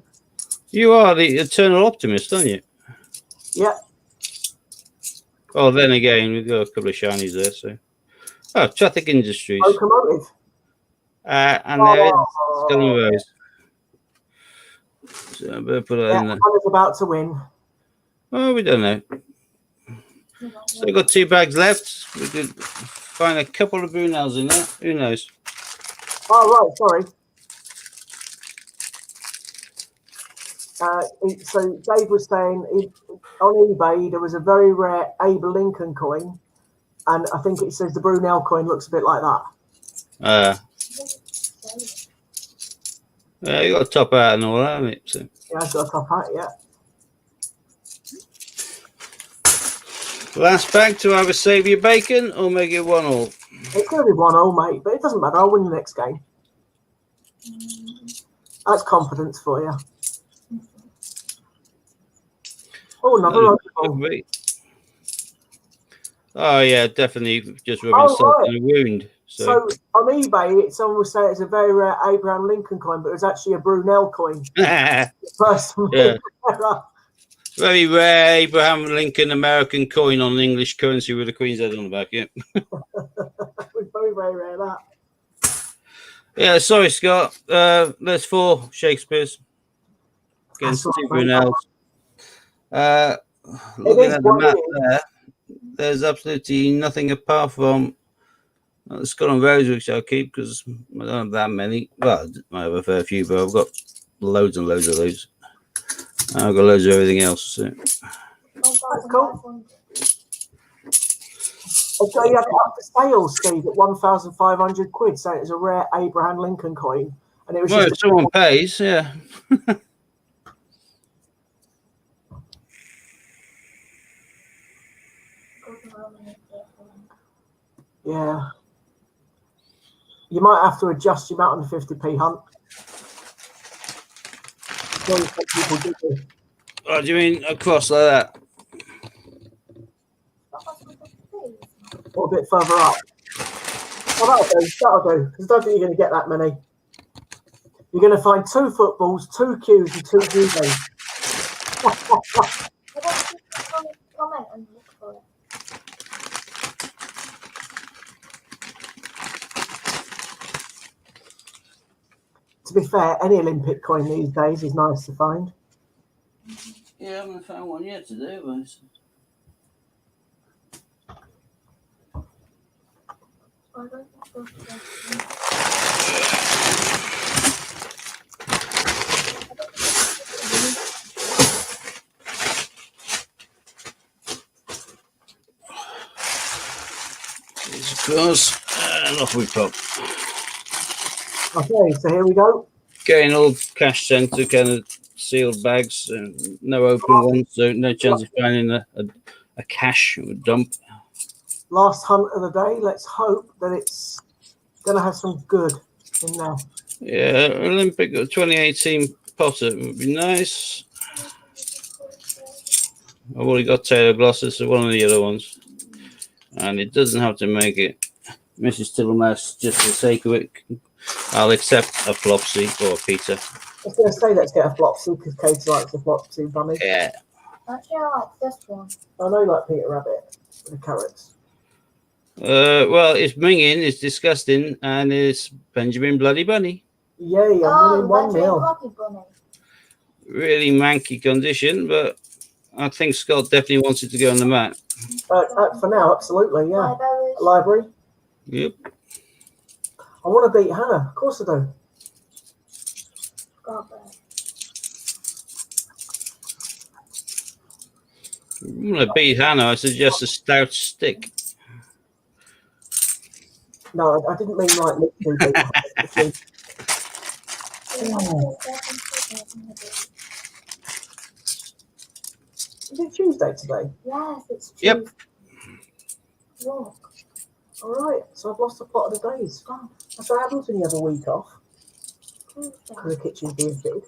You are the eternal optimist, aren't you? Yeah. Oh, then again, we've got a couple of shinies there. So, oh, Traffic Industries. Locomotive. And there is Skull and Rose. So I better put that in there. Hannah's about to win. Oh, we don't know. So we've got 2 bags left. We could find a couple of Brunels in there. Who knows? Oh, right, sorry. So Dave was saying on eBay there was a very rare Abe Lincoln coin, and I think it says the Brunel coin looks a bit like that. You got to top out and all that, haven't it? So. Yeah, I've got a top hat, yeah. Last bag to either save your bacon or make it 1-1. It could be 1-0, mate, but it doesn't matter. I'll win the next game. That's confidence for you. Oh, another one. Oh, yeah, definitely just rubbing salt in a wound. So on eBay, someone was saying it's a very rare Abraham Lincoln coin, but it was actually a Brunel coin. Yeah. Very rare Abraham Lincoln American coin on English currency with a Queen's head on the back. Yeah. Very, very rare that. Yeah, sorry, Scott. There's 4 Shakespeare's against 2 Brunels. Looking at the map there, there's absolutely nothing apart from the Skull and Rose, which I'll keep because I don't have that many. Well, I have a fair few, but I've got loads and loads of those. I've got loads of everything else. So. That's cool. Okay, you have it up for sale, Steve, at 1,500 quid. So it's a rare Abraham Lincoln coin, and it was. Well, if someone pays, yeah. Yeah. You might have to adjust your amount on the 50p hunt. Oh, do you mean across like that? Or a bit further up. Well, that'll do. Because I don't think you're going to get that many. You're going to find 2 footballs, 2 Qs, and 2 UVs. Comment and look for it. To be fair, any Olympic coin these days is nice to find. Yeah, I haven't found one yet today, but. These across, and off we pop. Okay, so here we go. Getting all cash centre kind of sealed bags, no open ones, so no chance of finding a cache or dump. Last hunt of the day. Let's hope that it's going to have some good in there. Yeah, Olympic 2018 Potter would be nice. I've already got Taylor Glosses, so one of the other ones. And it doesn't have to make it Mrs. Tittlemouse just for the sake of it. I'll accept a Flopsy or a Peter. I was going to say let's get a Flopsy because Katie likes a Flopsy bunny. Yeah. Actually, I like this one. I know you like Peter Rabbit with the carrots. Well, it's minging, it's disgusting, and it's Benjamin Bloody Bunny. Yay, I'm winning 1-0. Lucky Bunny. Really manky condition, but I think Scott definitely wants it to go on the mat. For now, absolutely, yeah. Libraries. Library. Yep. I want to beat Hannah. Of course I do. Scarborough. I'm going to beat Hannah. I suggest a stout stick. No, I didn't mean like literally beat Hannah. Is it Tuesday today? Yes, it's true. Yep. Look. All right, so I've lost a plot of the days. Oh, That's what happens when you have a week off Tuesday. because the kitchen's being fitted.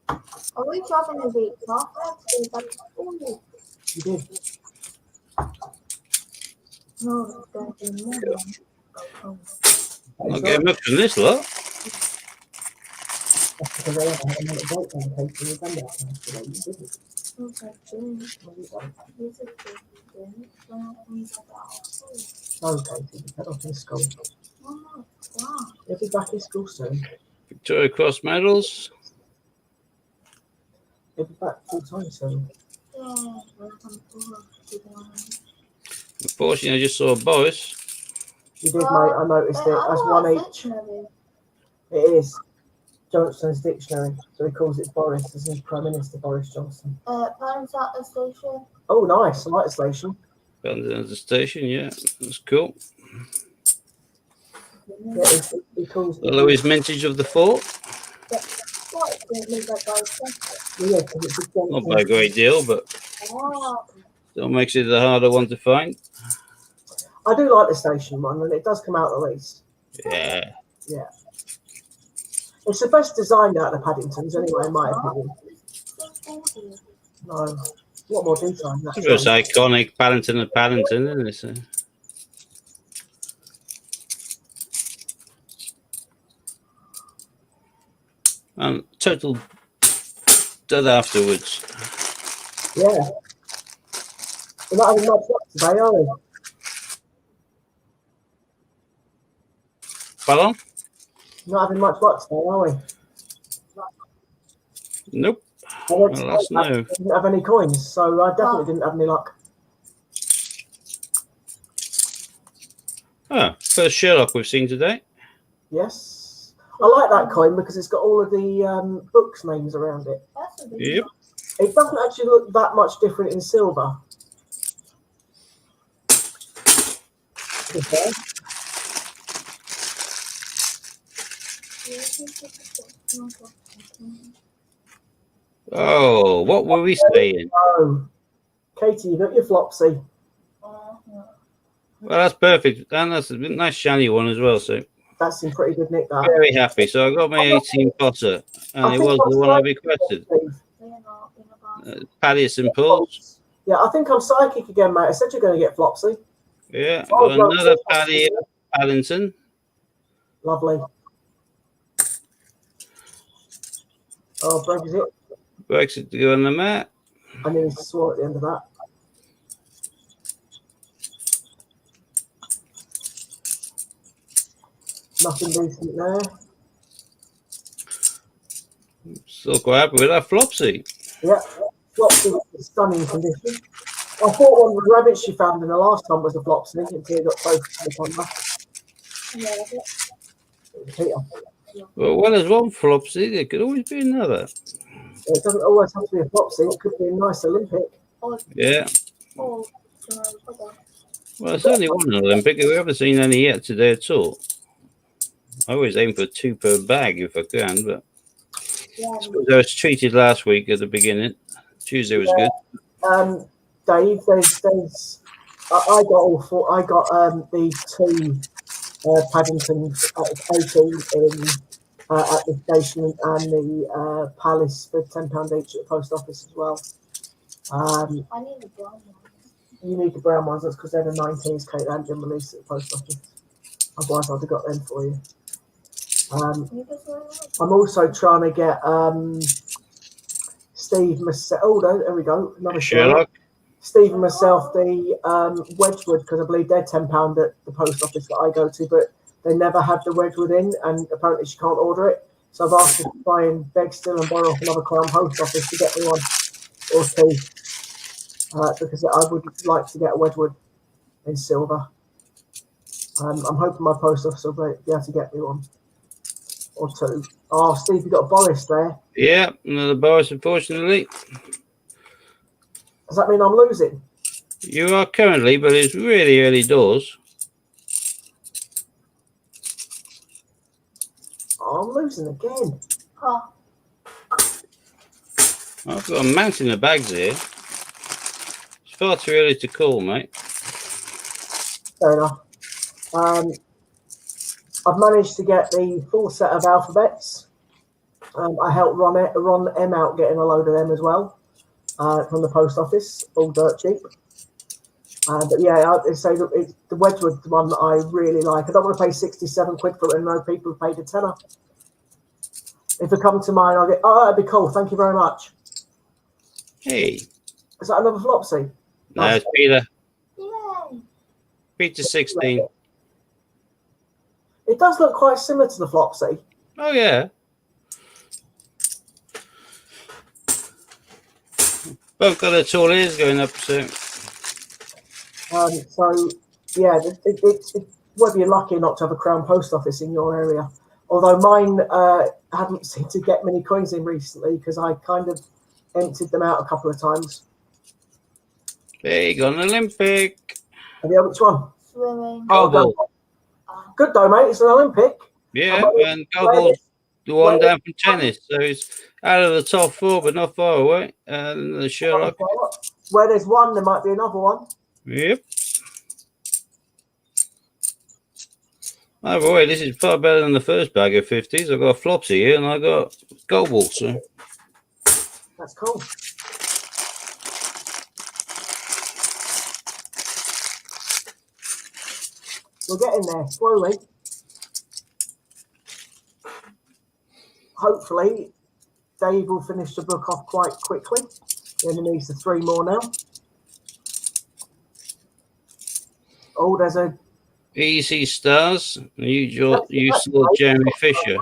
Are we dropping a week off? Ooh. You did. No, it's going to be more. I'll get much from this lot. That's because I had a minute break on the case and you've done that yesterday. You didn't. Okay, June. Well, you don't. This is June. No, Katie, you've had off in school. Oh, wow. You'll be back in school soon. Victoria Cross medals. You'll be back full time soon. Yeah, welcome to Unfortunately, I just saw Boris. You did, mate. I noticed it. That's one each. It is Johnson's dictionary, so he calls it Boris. This is Prime Minister Boris Johnson. Parents at the station. Oh, nice. I like the station. Found it at the station, yeah. That's cool. Yeah, he calls The Louis Mintage of the Fort. What? Don't leave that guy. Yeah, because it's a Not by a great deal, but Oh, still makes it a harder one to find. I do like the station one, and it does come out the least. Yeah. Yeah. It's the best designed out of the Paddingtons, anyway, in my opinion. No. A lot more detail in that. It's just iconic Paddington and Paddington, isn't it? So. And total dud afterwards. Yeah. We're not having much luck today, are we? Pardon? Not having much luck today, are we? Nope. I Well, that's no. didn't have any coins, so I definitely didn't have any luck. Ah, first Sherlock we've seen today. Yes. I like that coin because it's got all of the books' names around it. that's a big Yep. It doesn't actually look that much different in silver. Okay. Oh, what were we saying? Oh, Katie, you got your Flopsy. Well, that's perfect. And that's a nice shiny one as well. So That's in pretty good nick, that. very happy. So I got my 18 Potter, and it was the one I requested. Paddy at St Paul's. Yeah, I think I'm psychic again, mate. I said you're going to get Flopsy. Yeah, Oh, got another Paddy at Paddington. Lovely. Oh, Brexit. Brexit to go on the mat. I nearly swore at the end of that. Nothing decent there. Still quite happy with that Flopsy. Yeah, Flopsy was stunning condition. I thought one of the rabbits she found in the last time was a Flopsy until it got focused on the camera. It was Peter. Well, when there's one Flopsy, there could always be another. It doesn't always have to be a Flopsy. It could be a nice Olympic. Yeah. Well, it's only one Olympic. We haven't seen any yet today at all. I always aim for 2 per bag if I can, but Yeah. I suppose I was treated last week at the beginning. Tuesday was good. Dave, I got all four. I got the 2 Paddingtons at 18 at the station and the Palace for £10 each at the post office as well. I need a brown one. You need the brown ones, that's because they're the 19s, Kate, that hadn't been released at the post office. Otherwise, I'd have got them for you. You just want one? I'm also trying to get Steve myself. Oh, there we go. Another Sherlock. Steve and myself the Wedgwood, because I believe they're £10 at the post office that I go to, but they never have the Wedgwood in, and apparently she can't order it. So I've asked her to try and beg still and borrow off another Crown post office to get me one or 2, because I would like to get a Wedgwood in silver. I'm hoping my post office will be able to get me one or 2. Oh, Steve, you got a Boris there. Yeah, another Boris, unfortunately. Does that mean I'm losing? You are currently, but it's really early doors. Oh, I'm losing again. Oh, I've got a mountain of bags here. It's far too early to call, mate. Fair enough. I've managed to get the full set of alphabets. I helped Ron M out getting a load of them as well from the post office, all dirt cheap. But yeah, I'd say that it's the Wedgwood one that I really like. I don't want to pay 67 quid for it, and no people have paid a tenner. If it comes to mine, I'll get. Oh, that'd be cool. Thank you very much. Hey. Is that another Flopsy? No, it's Peter. yay. Peter 16. It does look quite similar to the Flopsy. Oh, yeah. Both got their tall ears going up, so. So yeah, it's whether you're lucky or not to have a Crown post office in your area. Although mine hadn't seemed to get many coins in recently because I kind of emptied them out a couple of times. There you go, an Olympic. And yeah, which one? Swimming. Goble. Good though, mate. It's an Olympic. Yeah, and Goble's the one down from tennis, so it's out of the top 4, but not far away. And the Sherlock. Where there's one, there might be another one. Yep. Either way, this is far better than the first bag of 50s. I've got a Flopsy here, and I got Goble, so. That's cool. We're getting there slowly. Hopefully, Dave will finish the book off quite quickly. He only needs the 3 more now. Oh, there's a Easy Stars. You saw Jeremy Fisher.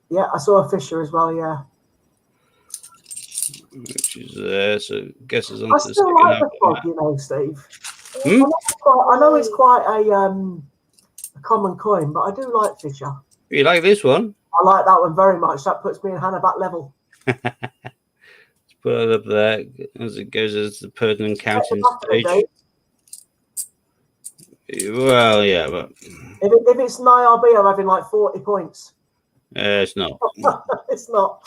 Yeah, I saw a Fisher as well, yeah. Which is there, so I guess it's on I to the still second like half. the frog, you know, Steve. Hmm? I know it's quite a common coin, but I do like Fisher. You like this one? I like that one very much. That puts me in Hannah back level. Let's put it up there as it goes as the pertinent counting stage. Well, yeah, but If it's an IRB, I'm having like 40 points. it's not. It's not.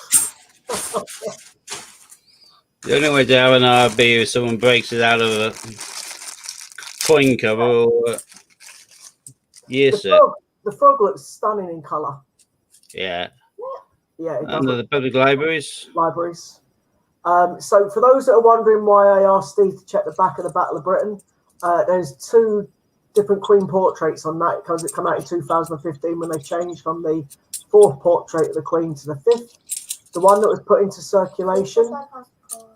The only way to have an IRB is someone breaks it out of a coin cover or year set. The frog looks stunning in colour. Yeah. Yeah, it does. Under the public libraries. Libraries. So for those that are wondering why I asked Steve to check the back of the Battle of Britain, there's 2 different Queen portraits on that because it came out in 2015 when they changed from the 4th portrait of the Queen to the 5th. The one that was put into circulation.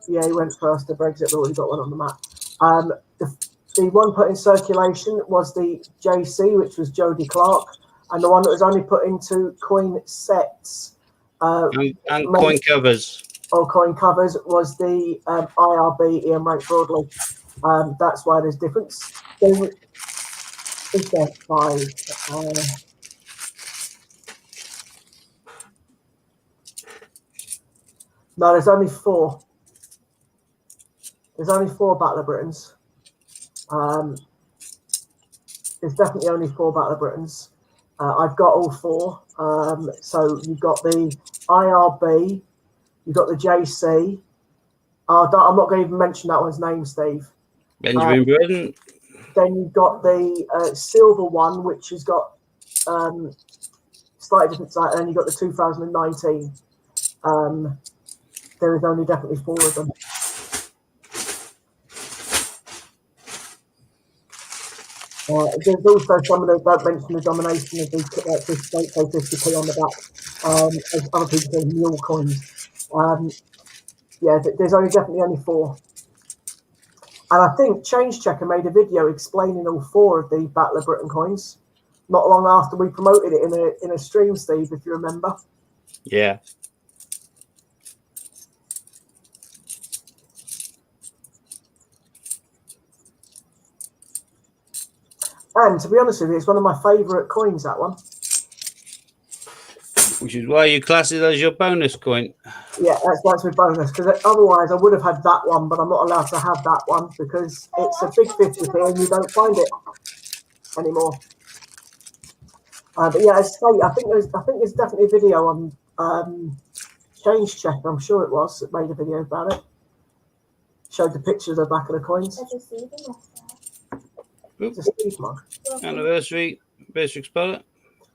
Yeah, he went first to Brexit, but already got one on the map. The one put in circulation was the JC, which was Jodie Clark, and the one that was only put into coin sets And coin covers. or coin covers was the IRB Ian Rank Broadley. That's why there's difference. So, is there 5? No, there's only 4. There's only 4 Battle of Britons. There's definitely only 4 Battle of Britons. I've got all 4. So you've got the IRB, you've got the JC. I'm not going to even mention that one's name, Steve. Benjamin Braden. Then you've got the silver one, which has got slightly different side, and you've got the 2019. There is only definitely 4 of them. There's also some of the, don't mention the domination of the 50p on the back, as other people say, mule coins. Yeah, there's definitely only 4. And I think Change Checker made a video explaining all 4 of the Battle of Britain coins not long after we promoted it in a stream, Steve, if you remember. Yeah. And to be honest with you, it's one of my favourite coins, that one. Which is why you class it as your bonus coin. Yeah, that's my bonus, because otherwise I would have had that one, but I'm not allowed to have that one because it's a big 50p and you don't find it anymore. But yeah, as I say, I think there's definitely a video on Change Checker. I'm sure it was that made a video about it. Showed the pictures of the back of the coins. It's a Steve mug. Anniversary Basic Spotter.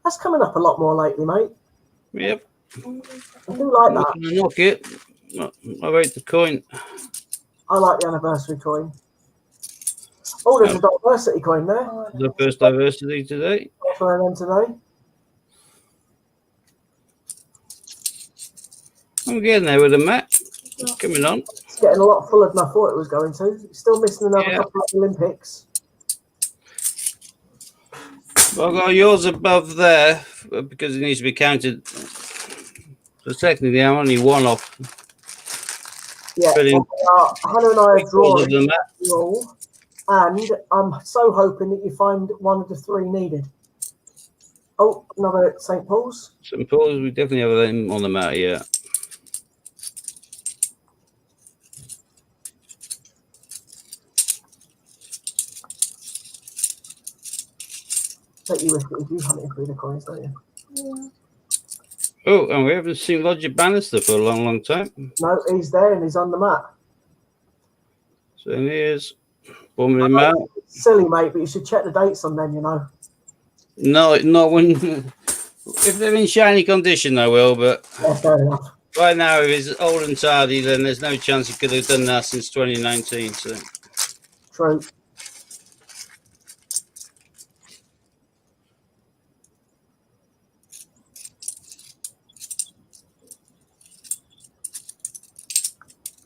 That's coming up a lot more lately, mate. Yep. I do like that. Knock it. I rate the coin. I like the anniversary coin. Oh, there's a diversity coin there. The first diversity today. For them today. I'm getting there with the mat. It's coming on. It's getting a lot fuller than I thought it was going to. Still missing another couple of Olympics. Well, I've got yours above there because it needs to be counted. So technically, I'm only 1 off. Yeah, Hannah and I are drawing than that. all, and I'm so hoping that you find one of the 3 needed. Oh, another St. Paul's. St. Paul's, we definitely have them on the mat, yeah. Bet you wish it was you hunting through the coins, don't you? Yeah. Oh, and we haven't seen Roger Bannister for a long, long time. No, he's there and he's on the mat. So here's bombing him out. Silly, mate, but you should check the dates on them, you know. No, not when. If they're in shiny condition, I will, but Yeah, fair enough. right now, if he's old and tardy, then there's no chance he could have done that since 2019. So. True.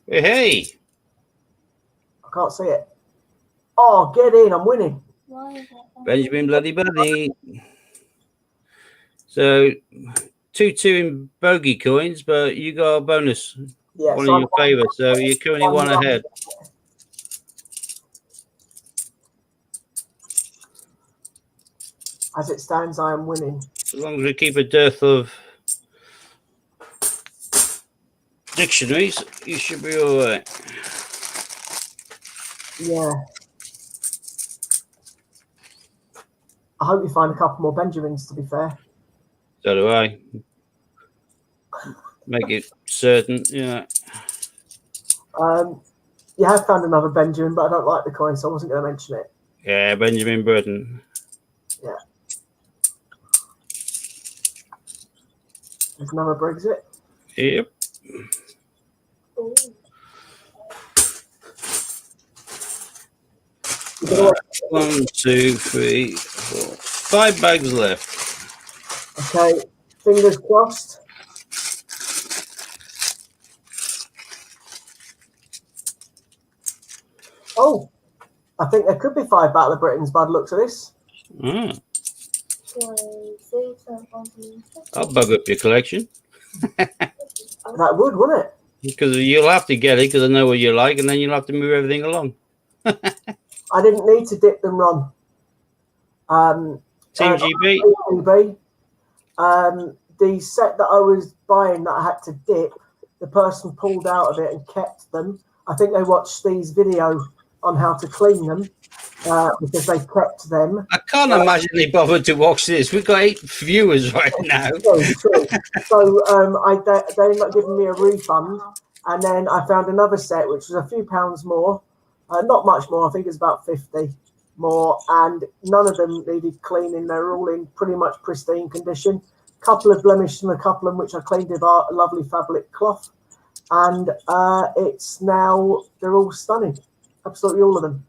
Hey! I can't see it. Oh, get in, I'm winning. Why is that? Benjamin Bloody Buddy. So 2-2 in bogey coins, but you got a bonus. Yeah, One so in your favour, so you're currently 1 ahead. As it stands, I am winning. As long as we keep a dearth of dictionaries, you should be all right. Yeah. I hope you find a couple more Benjamins, to be fair. So do I. Make it certain, yeah. You have found another Benjamin, but I don't like the coin, so I wasn't going to mention it. Yeah, Benjamin Burton. Yeah. There's another Brexit. Yep. Ooh. Right. 1, 2, 3, 4, 5 bags left. Okay, fingers crossed. Oh, I think there could be 5 Battle of Britons by the looks of this. Ah, 26, 27, I'll bug up your collection That would, wouldn't it? because you'll have to get it because I know what you like, and then you'll have to move everything along. I didn't need to dip them, Ron. Team GB. GB. The set that I was buying that I had to dip, the person pulled out of it and kept them. I think they watched Steve's video on how to clean them, because they kept them. I can't imagine they bothered to watch this. We've got 8 viewers right now. True. So they ended up giving me a refund, and then I found another set which was a few pounds more, not much more. I think it's about 50 more, and none of them needed cleaning. They were all in pretty much pristine condition. Couple of blemishes and a couple of them which I cleaned with a lovely fabric cloth, and it's now they're all stunning, absolutely all of them.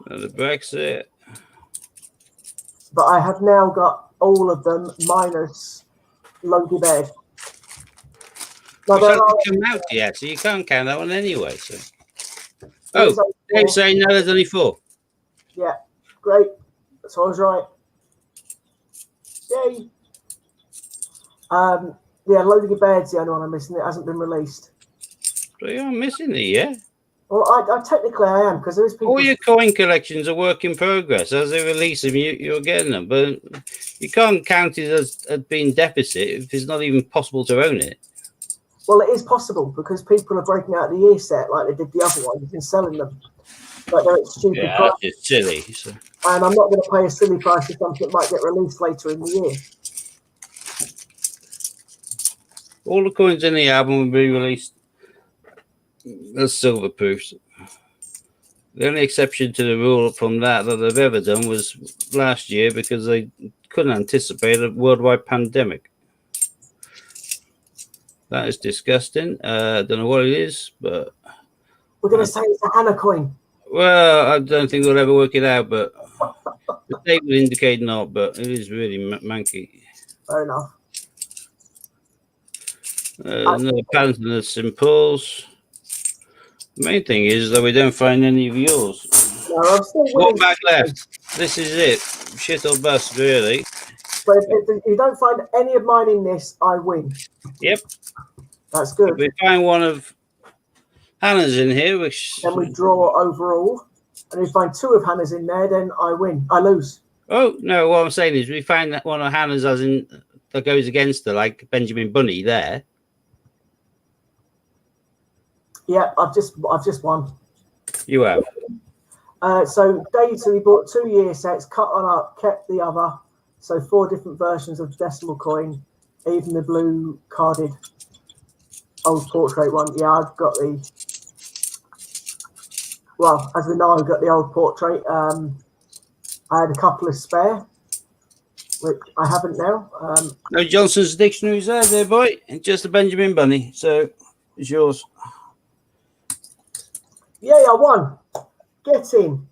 The Brexit. But I have now got all of them minus Logie Bed. Now, Which hasn't come out yet, so you can't count that one anyway. So. Oh, Dave's saying no, there's only 4. Yeah, great. So I was right. Yay. Yeah, Logie Bed's the only one I'm missing. It hasn't been released. So you're missing it, yeah? Well, I technically I am, because there is people. All your coin collections are work in progress. As they release them, you're getting them. But you can't count it as being deficit if it's not even possible to own it. Well, it is possible because people are breaking out the year set like they did the other ones and selling them. But they're at stupid Yeah, price. it's silly. So. And I'm not going to pay a silly price for something that might get released later in the year. All the coins in the album will be released as silver proofs. The only exception to the rule from that they've ever done was last year because they couldn't anticipate a worldwide pandemic. That is disgusting. Don't know what it is, but We're going to say it's a Hannah coin. well, I don't think we'll ever work it out. But the date would indicate not. But it is really manky. Fair enough. Another pattern of the simples. The main thing is that we don't find any of yours. No, I'm still One winning. back left. This is it. Shit or bust, really. But if you don't find any of mine in this, I win. Yep. That's good. If we find one of Hannah's in here, which Then we draw overall. And if you find 2 of Hannah's in there, then I win. I lose. oh no, what I'm saying is we find that one of Hannah's as in that goes against her, like Benjamin Bunny there. Yeah, I've just won. You have. So Davidson, he bought 2 year sets, cut one up, kept the other. So 4 different versions of decimal coin, even the blue carded old portrait one. Yeah, I've got the. Well, as we know, I've got the old portrait. I had a couple of spare, which I haven't now. No Johnson's dictionaries there, boy. Just a Benjamin Bunny. So it's yours. Yay, I won. Get in.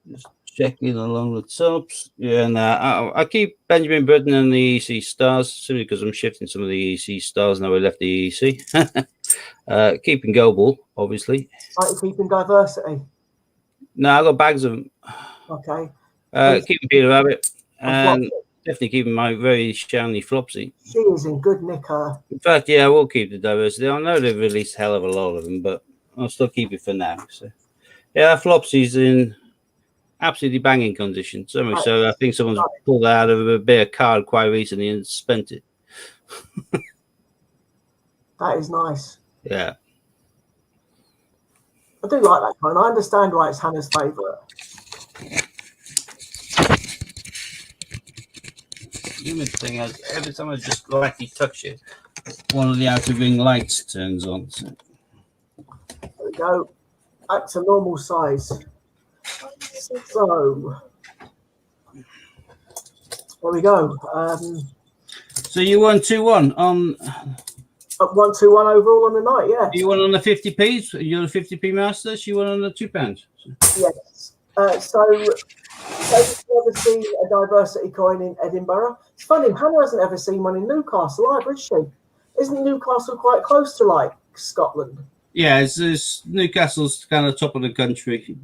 Just checking along the tops. Yeah, and I keep Benjamin Button and the EC stars simply because I'm shifting some of the EC stars now. We left the EC. Keeping Goldball, obviously. Like keeping diversity. No, I got bags of them. Okay. Keeping Peter Rabbit and Flopsy. definitely keeping my very shiny Flopsy. She is in good nick. In fact, yeah, I will keep the diversity. I know they've released a hell of a lot of them, but I'll still keep it for now. So, yeah, Flopsy's in absolutely banging condition. So much so, I think someone's pulled out of a bit of card quite recently and spent it. That is nice. Yeah. I do like that kind. I understand why it's Hannah's favourite. The human thing is, every time I just lightly touch it, one of the outer ring lights turns on. So. There we go. Back to normal size. So there we go. So you won 2-1 on. 1-2-1 overall on the night. Yeah. You won on the 50p's. You're the 50p master. She won on the £2. Yes. So David's never seen a diversity coin in Edinburgh. It's funny. Hannah hasn't ever seen one in Newcastle either, is she? Isn't Newcastle quite close to like Scotland? Yeah, it's Newcastle's kind of top of the country.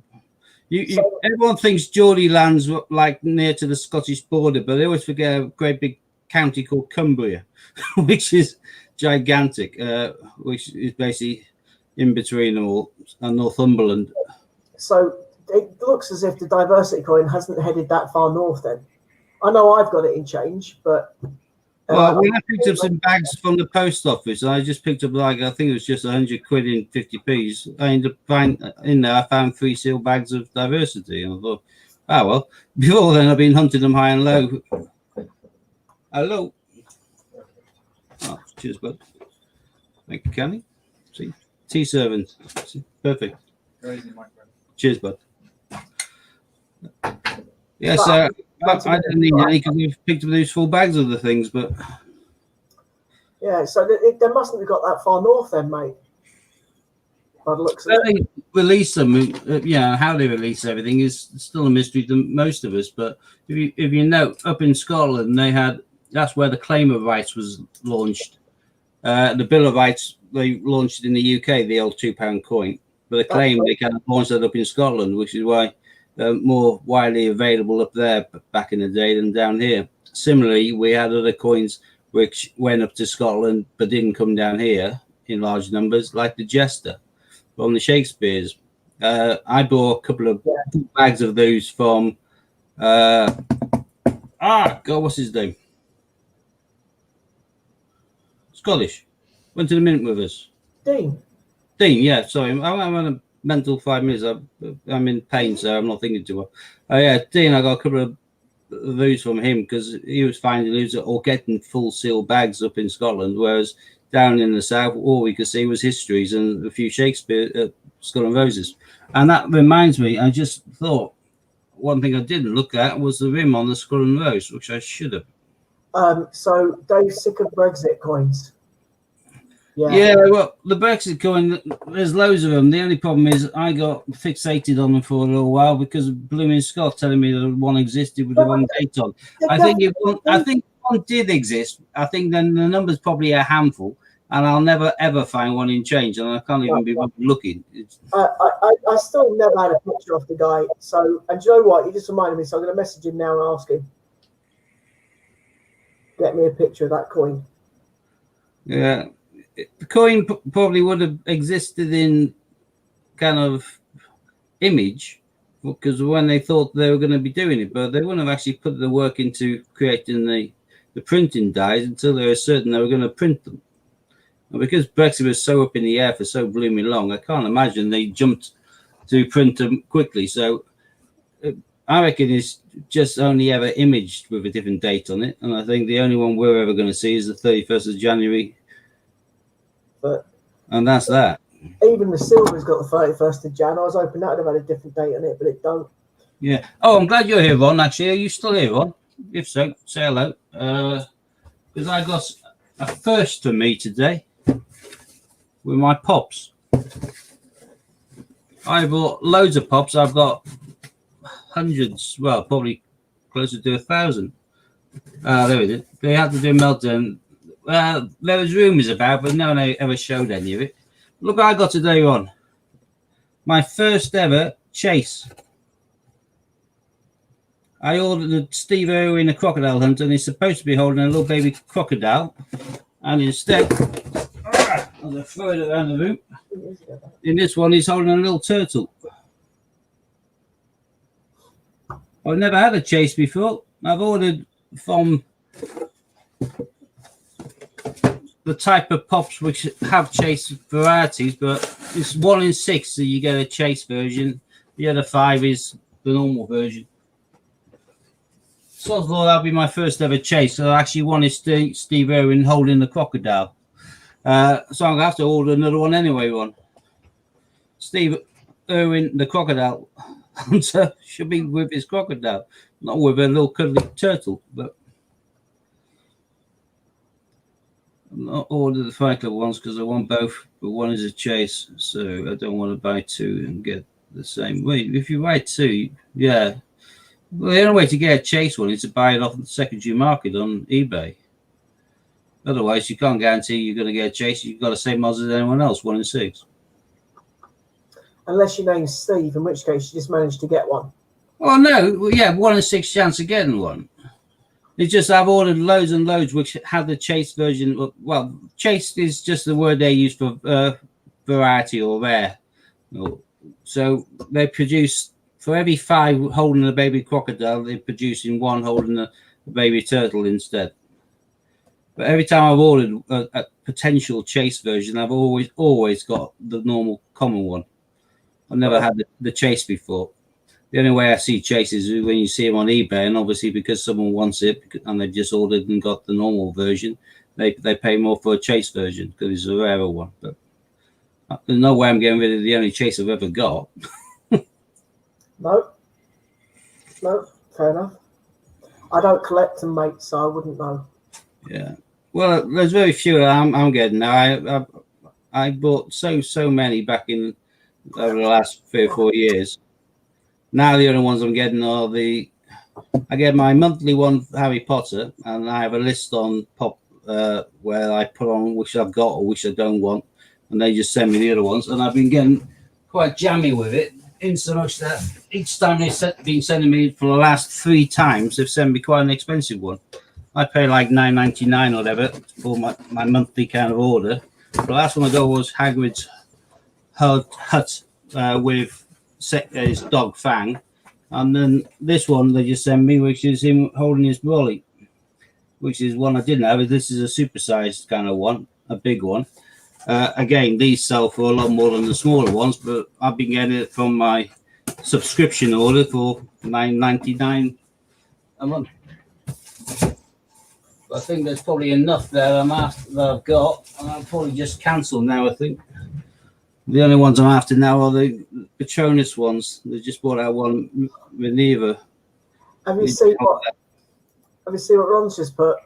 Everyone thinks Geordie Land's like near to the Scottish border, but they always forget a great big county called Cumbria, which is gigantic, which is basically in between them all, and Northumberland. So it looks as if the diversity coin hasn't headed that far north then. I know I've got it in change, but Well, when I picked up some bags from the post office, I just picked up I think it was just 100 quid in 50p's. I ended up in there. I found 3 sealed bags of diversity, and I thought, oh well. Before then, I've been hunting them high and low. Hello. Oh, cheers, bud. Thank you, Kenny. See, tea servant. See, perfect. Crazy, my friend. Cheers, bud. Yes, I didn't need any because we've picked up these full bags of the things, but yeah, so they mustn't have got that far north then, mate. By the looks of it. they release them. How they release everything is still a mystery to most of us. But if you know, up in Scotland, that's where the claim of rights was launched. The Bill of Rights they launched in the UK, the old £2 coin, but the claim they kind of launched that up in Scotland, which is why more widely available up there back in the day than down here. Similarly, we had other coins which went up to Scotland but didn't come down here in large numbers, like the Jester from the Shakespeares. I bought a couple of bags of those from what's his name? Scottish. Went to the Mint with us. Dean, Yeah, sorry. I'm on a mental 5 minutes. I'm in pain, so I'm not thinking too well. Oh, yeah, Dean, I got a couple of those from him because he was finding those or getting full seal bags up in Scotland, whereas down in the south, all we could see was histories and a few Shakespeare, Skull and Roses. And that reminds me, I just thought one thing I didn't look at was the rim on the Skull and Rose, which I should have. so Dave's sick of Brexit coins. Yeah, well, the Brexit coin, there's loads of them. The only problem is I got fixated on them for a little while because of blooming Scott telling me that one existed with the wrong date on. I think one did exist. I think then the number's probably a handful, and I'll never ever find one in change, and I can't even be looking. I still never had a picture of the guy. So, and do you know what? You just reminded me. So I'm going to message him now and ask him. Get me a picture of that coin. Yeah. The coin probably would have existed in kind of image because when they thought they were going to be doing it, but they wouldn't have actually put the work into creating the printing dies until they were certain they were going to print them. And because Brexit was so up in the air for so blooming long, I can't imagine they jumped to print them quickly. So I reckon it's just only ever imaged with a different date on it. And I think the only one we're ever going to see is the 31st of January. And that's that. Even the silver's got the 31st of Jan. I was hoping that would have had a different date on it, but it don't. Yeah. Oh, I'm glad you're here, Ron. Actually, are you still here, Ron? If so, say hello. Because I got a first for me today with my pops. I bought loads of pops. I've got hundreds. Well, probably closer to 1,000. There we go. They had to do a meltdown. There was rumours about, but no one ever showed any of it. Look what I got today, Ron. My first ever chase. I ordered a Steve Irwin, a crocodile hunter, and he's supposed to be holding a little baby crocodile. And instead, I'll throw it around the room. In this one, he's holding a little turtle. I've never had a chase before. I've ordered from the type of pops which have chase varieties, but it's 1 in 6 that you get a chase version. The other 5 is the normal version. So I thought that'd be my first ever chase. So I actually wanted Steve Irwin holding the crocodile. So I'm gonna have to order another one anyway. Steve Irwin, the crocodile hunter, should be with his crocodile, not with a little cuddly turtle, but. I'm not order the Fight Club ones because I want both, but one is a chase, so I don't want to buy 2 and get the same. Wait, if you buy 2, yeah. Well, the only way to get a chase one is to buy it off the secondary market on eBay. Otherwise, you can't guarantee you're going to get a chase. You've got the same odds as anyone else, 1 in 6. Unless your name's Steve, in which case you just managed to get one. Well, no, yeah, 1 in 6 chance of getting one. It's just I've ordered loads and loads which have the chase version. Well, chase is just the word they use for variety or rare. So they produce, for every 5 holding a baby crocodile, they're producing 1 holding a baby turtle instead. But every time I've ordered a potential chase version, I've always got the normal common one. I've never had the chase before. The only way I see chases is when you see them on eBay, and obviously because someone wants it and they've just ordered and got the normal version, they pay more for a chase version because it's a rarer one. But there's no way I'm getting rid of the only chase I've ever got. No, fair enough. I don't collect them, mate, so I wouldn't know. Yeah. Well, there's very few I'm getting now. I bought so many back in over the last 3 or 4 years. Now the only ones I'm getting are I get my monthly one for Harry Potter, and I have a list on Pop where I put on which I've got or which I don't want, and they just send me the other ones. And I've been getting quite jammy with it, in so much that each time they've been sending me for the last 3 times, they've sent me quite an expensive one. I pay like $9.99 or whatever for my monthly kind of order. The last one I got was Hagrid's hut with his dog Fang, and then this one they just sent me, which is him holding his brolly, which is one I didn't have. This is a supersized kind of one, a big one. Again, these sell for a lot more than the smaller ones, but I've been getting it from my subscription order for $9.99 a month. I think there's probably enough there that I've got, and I'll probably just cancel now. I think the only ones I'm after now are the Patronus ones. They just bought out one Minerva. Have you seen what Ron's just put?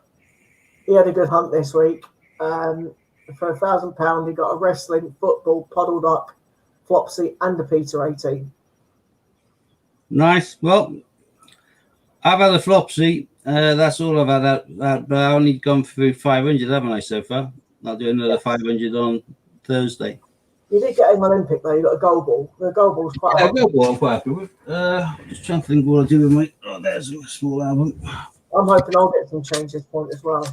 He had a good hunt this week. For £1,000, he got a wrestling, football, puddle duck, Flopsy, and a Peter 18. Nice. Well, I've had a Flopsy. That's all I've had that, but I only gone through 500, haven't I, so far? I'll do another 500 on Thursday. You did get an Olympic though. You got a gold ball. The gold ball's quite. Yeah, gold ball I'm quite happy with. Just trying to think what I do with my. Oh, there's a small album. I'm hoping I'll get some change this point as well.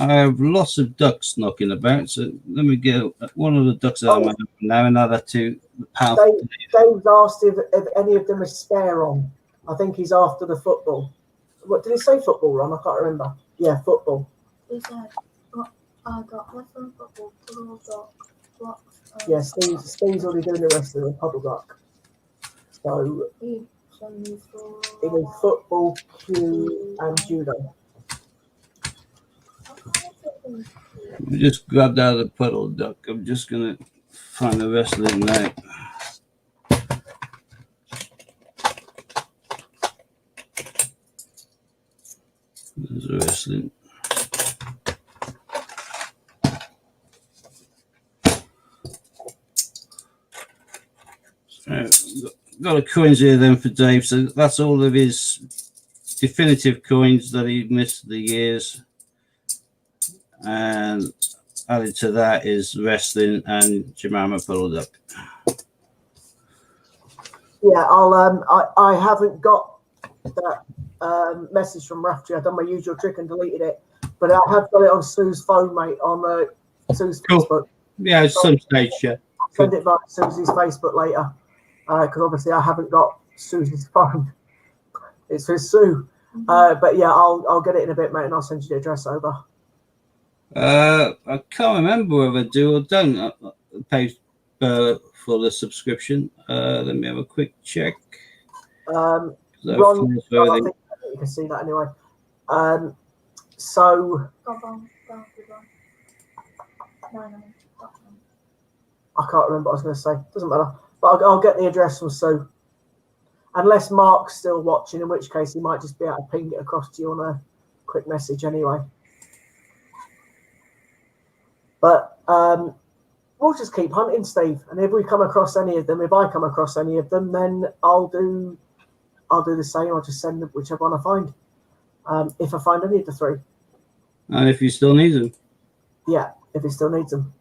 I have lots of ducks knocking about, so let me get one of the ducks out of my hand now, another two. Dave's asked if any of them are spare on. I think he's after the football. What did he say? Football, Ron? I can't remember. Yeah, football. He said, I got wrestling, football, puddle duck, blocks. Yeah, Steve's already doing the rest of the puddle duck. So it is football, Q, and judo. I just grabbed out of the puddle duck. I'm just gonna find the wrestling now. There's the wrestling. Got a coins here then for Dave. So that's all of his definitive coins that he missed the years. And added to that is wrestling and Jemima Puddle Duck. Yeah, I haven't got that message from Rafferty. I've done my usual trick and deleted it, but I have got it on Sue's phone, mate, on Sue's Facebook. Yeah, at some stage, yeah. I'll send it via Susie's Facebook later, because obviously I haven't got Susie's phone. It's for Sue. But yeah, I'll get it in a bit, mate, and I'll send you the address over. I can't remember whether I do or don't pay for the subscription. Let me have a quick check. Ron, I think you can see that anyway. So I can't remember what I was going to say. Doesn't matter. But I'll get the address from Sue. Unless Mark's still watching, in which case he might just be able to ping it across to you on a quick message anyway. But we'll just keep hunting, Steve. And if we come across any of them, if I come across any of them, then I'll do the same. I'll just send them whichever one I find. If I find any of the 3. And if you still need them. Yeah, if he still needs them.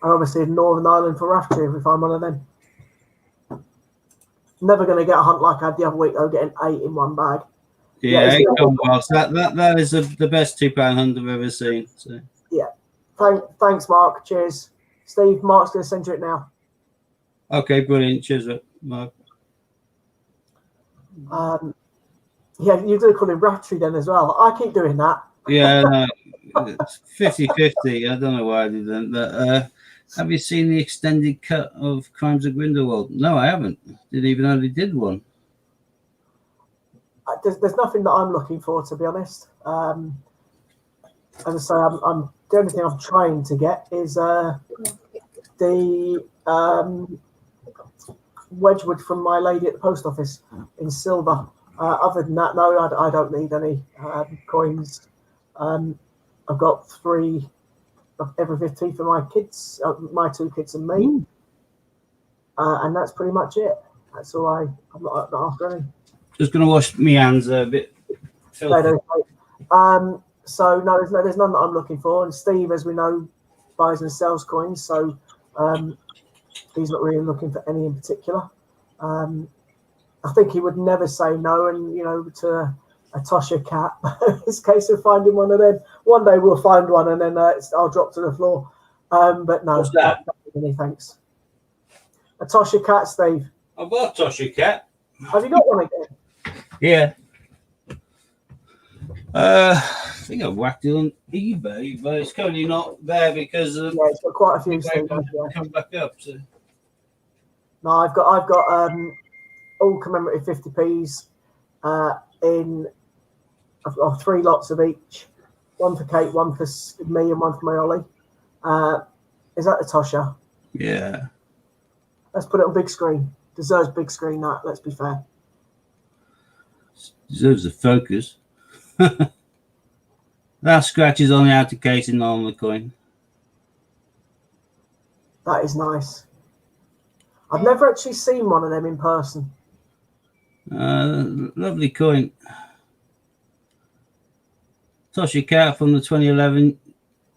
And obviously Northern Ireland for Rafferty if we find one of them. Never going to get a hunt like I had the other week, though, getting 8 in one bag. Yeah, that is the best £2 hunt I've ever seen. So. Yeah. Thanks, Mark. Cheers. Steve, Mark's going to send you it now. Okay, brilliant. Cheers, Mark. Yeah, you're going to call him Rafferty then as well. I keep doing that. Yeah, no, it's 50-50. I don't know why I didn't. But, have you seen the extended cut of Crimes of Grindelwald? No, I haven't. Didn't even know they did one. There's nothing that I'm looking for, to be honest. As I say, I'm the only thing I'm trying to get is the Wedgwood from My Lady at the Post Office in silver. Other than that, no, I don't need any coins. I've got 3 of every 50 for my kids, my 2 kids and me. And that's pretty much it. That's all I'm not after any. Just going to wash my hands a bit. Filthy. So no, there's none that I'm looking for. And Steve, as we know, buys and sells coins, so he's not really looking for any in particular. I think he would never say no, and to a Tosha cap. It's a case of finding one of them. One day we'll find one, and then I'll drop to the floor. But no, What's that? Many thanks. A Tosha cat, Steve. I've got a Tosha cat. Have you got one again? Yeah. I think I've whacked it on eBay, but it's currently not there because Yeah, it's got quite a few. they Steve, yeah. come back up. So. No, I've got all commemorative 50p's in 3 lots of each. One for Kate, one for me, and one for my Ollie. Is that the Tosha? Yeah. Let's put it on big screen. Deserves big screen, that. Let's be fair. Deserves the focus. That scratches on the outer casing on the coin. That is nice. I've never actually seen one of them in person. Lovely coin. Tosha cat from the 2011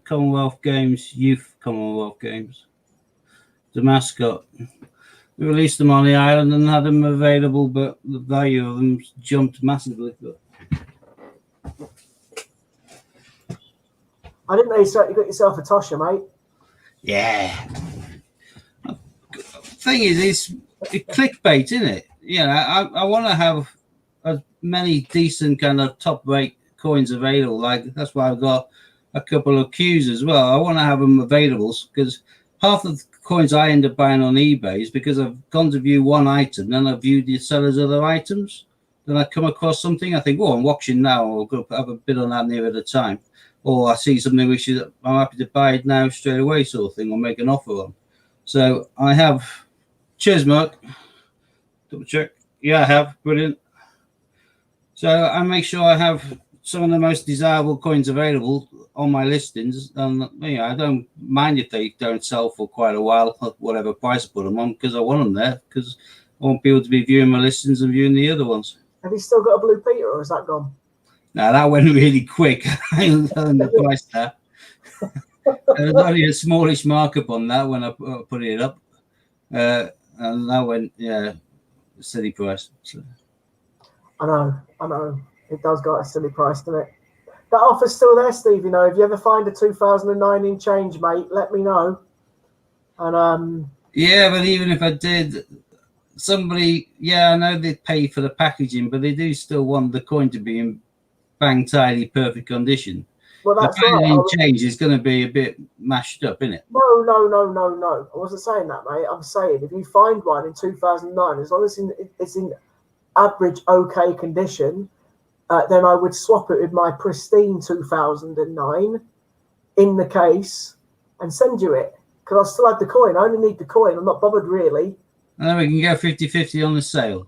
Commonwealth Games, Youth Commonwealth Games. The mascot. We released them on the island and had them available, but the value of them jumped massively. I didn't know you got yourself a Tosha, mate. Yeah. Thing is, it's clickbait, isn't it? I want to have as many decent kind of top rate coins available. Like that's why I've got a couple of Qs as well. I want to have them available because half of the coins I end up buying on eBay is because I've gone to view one item, then I've viewed the seller's other items. Then I come across something, I think, oh, I'm watching now, or I'll go have a bid on that near at the time. Or I see something which is, I'm happy to buy it now straight away, sort of thing, or make an offer on. So I have, cheers, Mark. Double check. Yeah, I have. Brilliant. So I make sure I have some of the most desirable coins available on my listings. And I don't mind if they don't sell for quite a while, whatever price I put them on, because I want them there, because I want people to be viewing my listings and viewing the other ones. Have you still got a Blue Peter, or is that gone? Now that went really quick. I was telling the price there. There was only a smallish markup on that when I put it up, and that went a silly price. So. I know. It does go at a silly price, doesn't it? That offer's still there, Steve. If you ever find a 2009 in change, mate, let me know. And yeah, but even if I did, somebody, I know they pay for the packaging, but they do still want the coin to be in bang tidy, perfect condition. Well, that's the right. Change is going to be a bit mashed up, isn't it? No. I wasn't saying that, mate. I'm saying if you find one in 2009, as long as it's in average okay condition, then I would swap it with my pristine 2009 in the case and send you it, because I still have the coin. I only need the coin. I'm not bothered really. And then we can go 50-50 on the sale.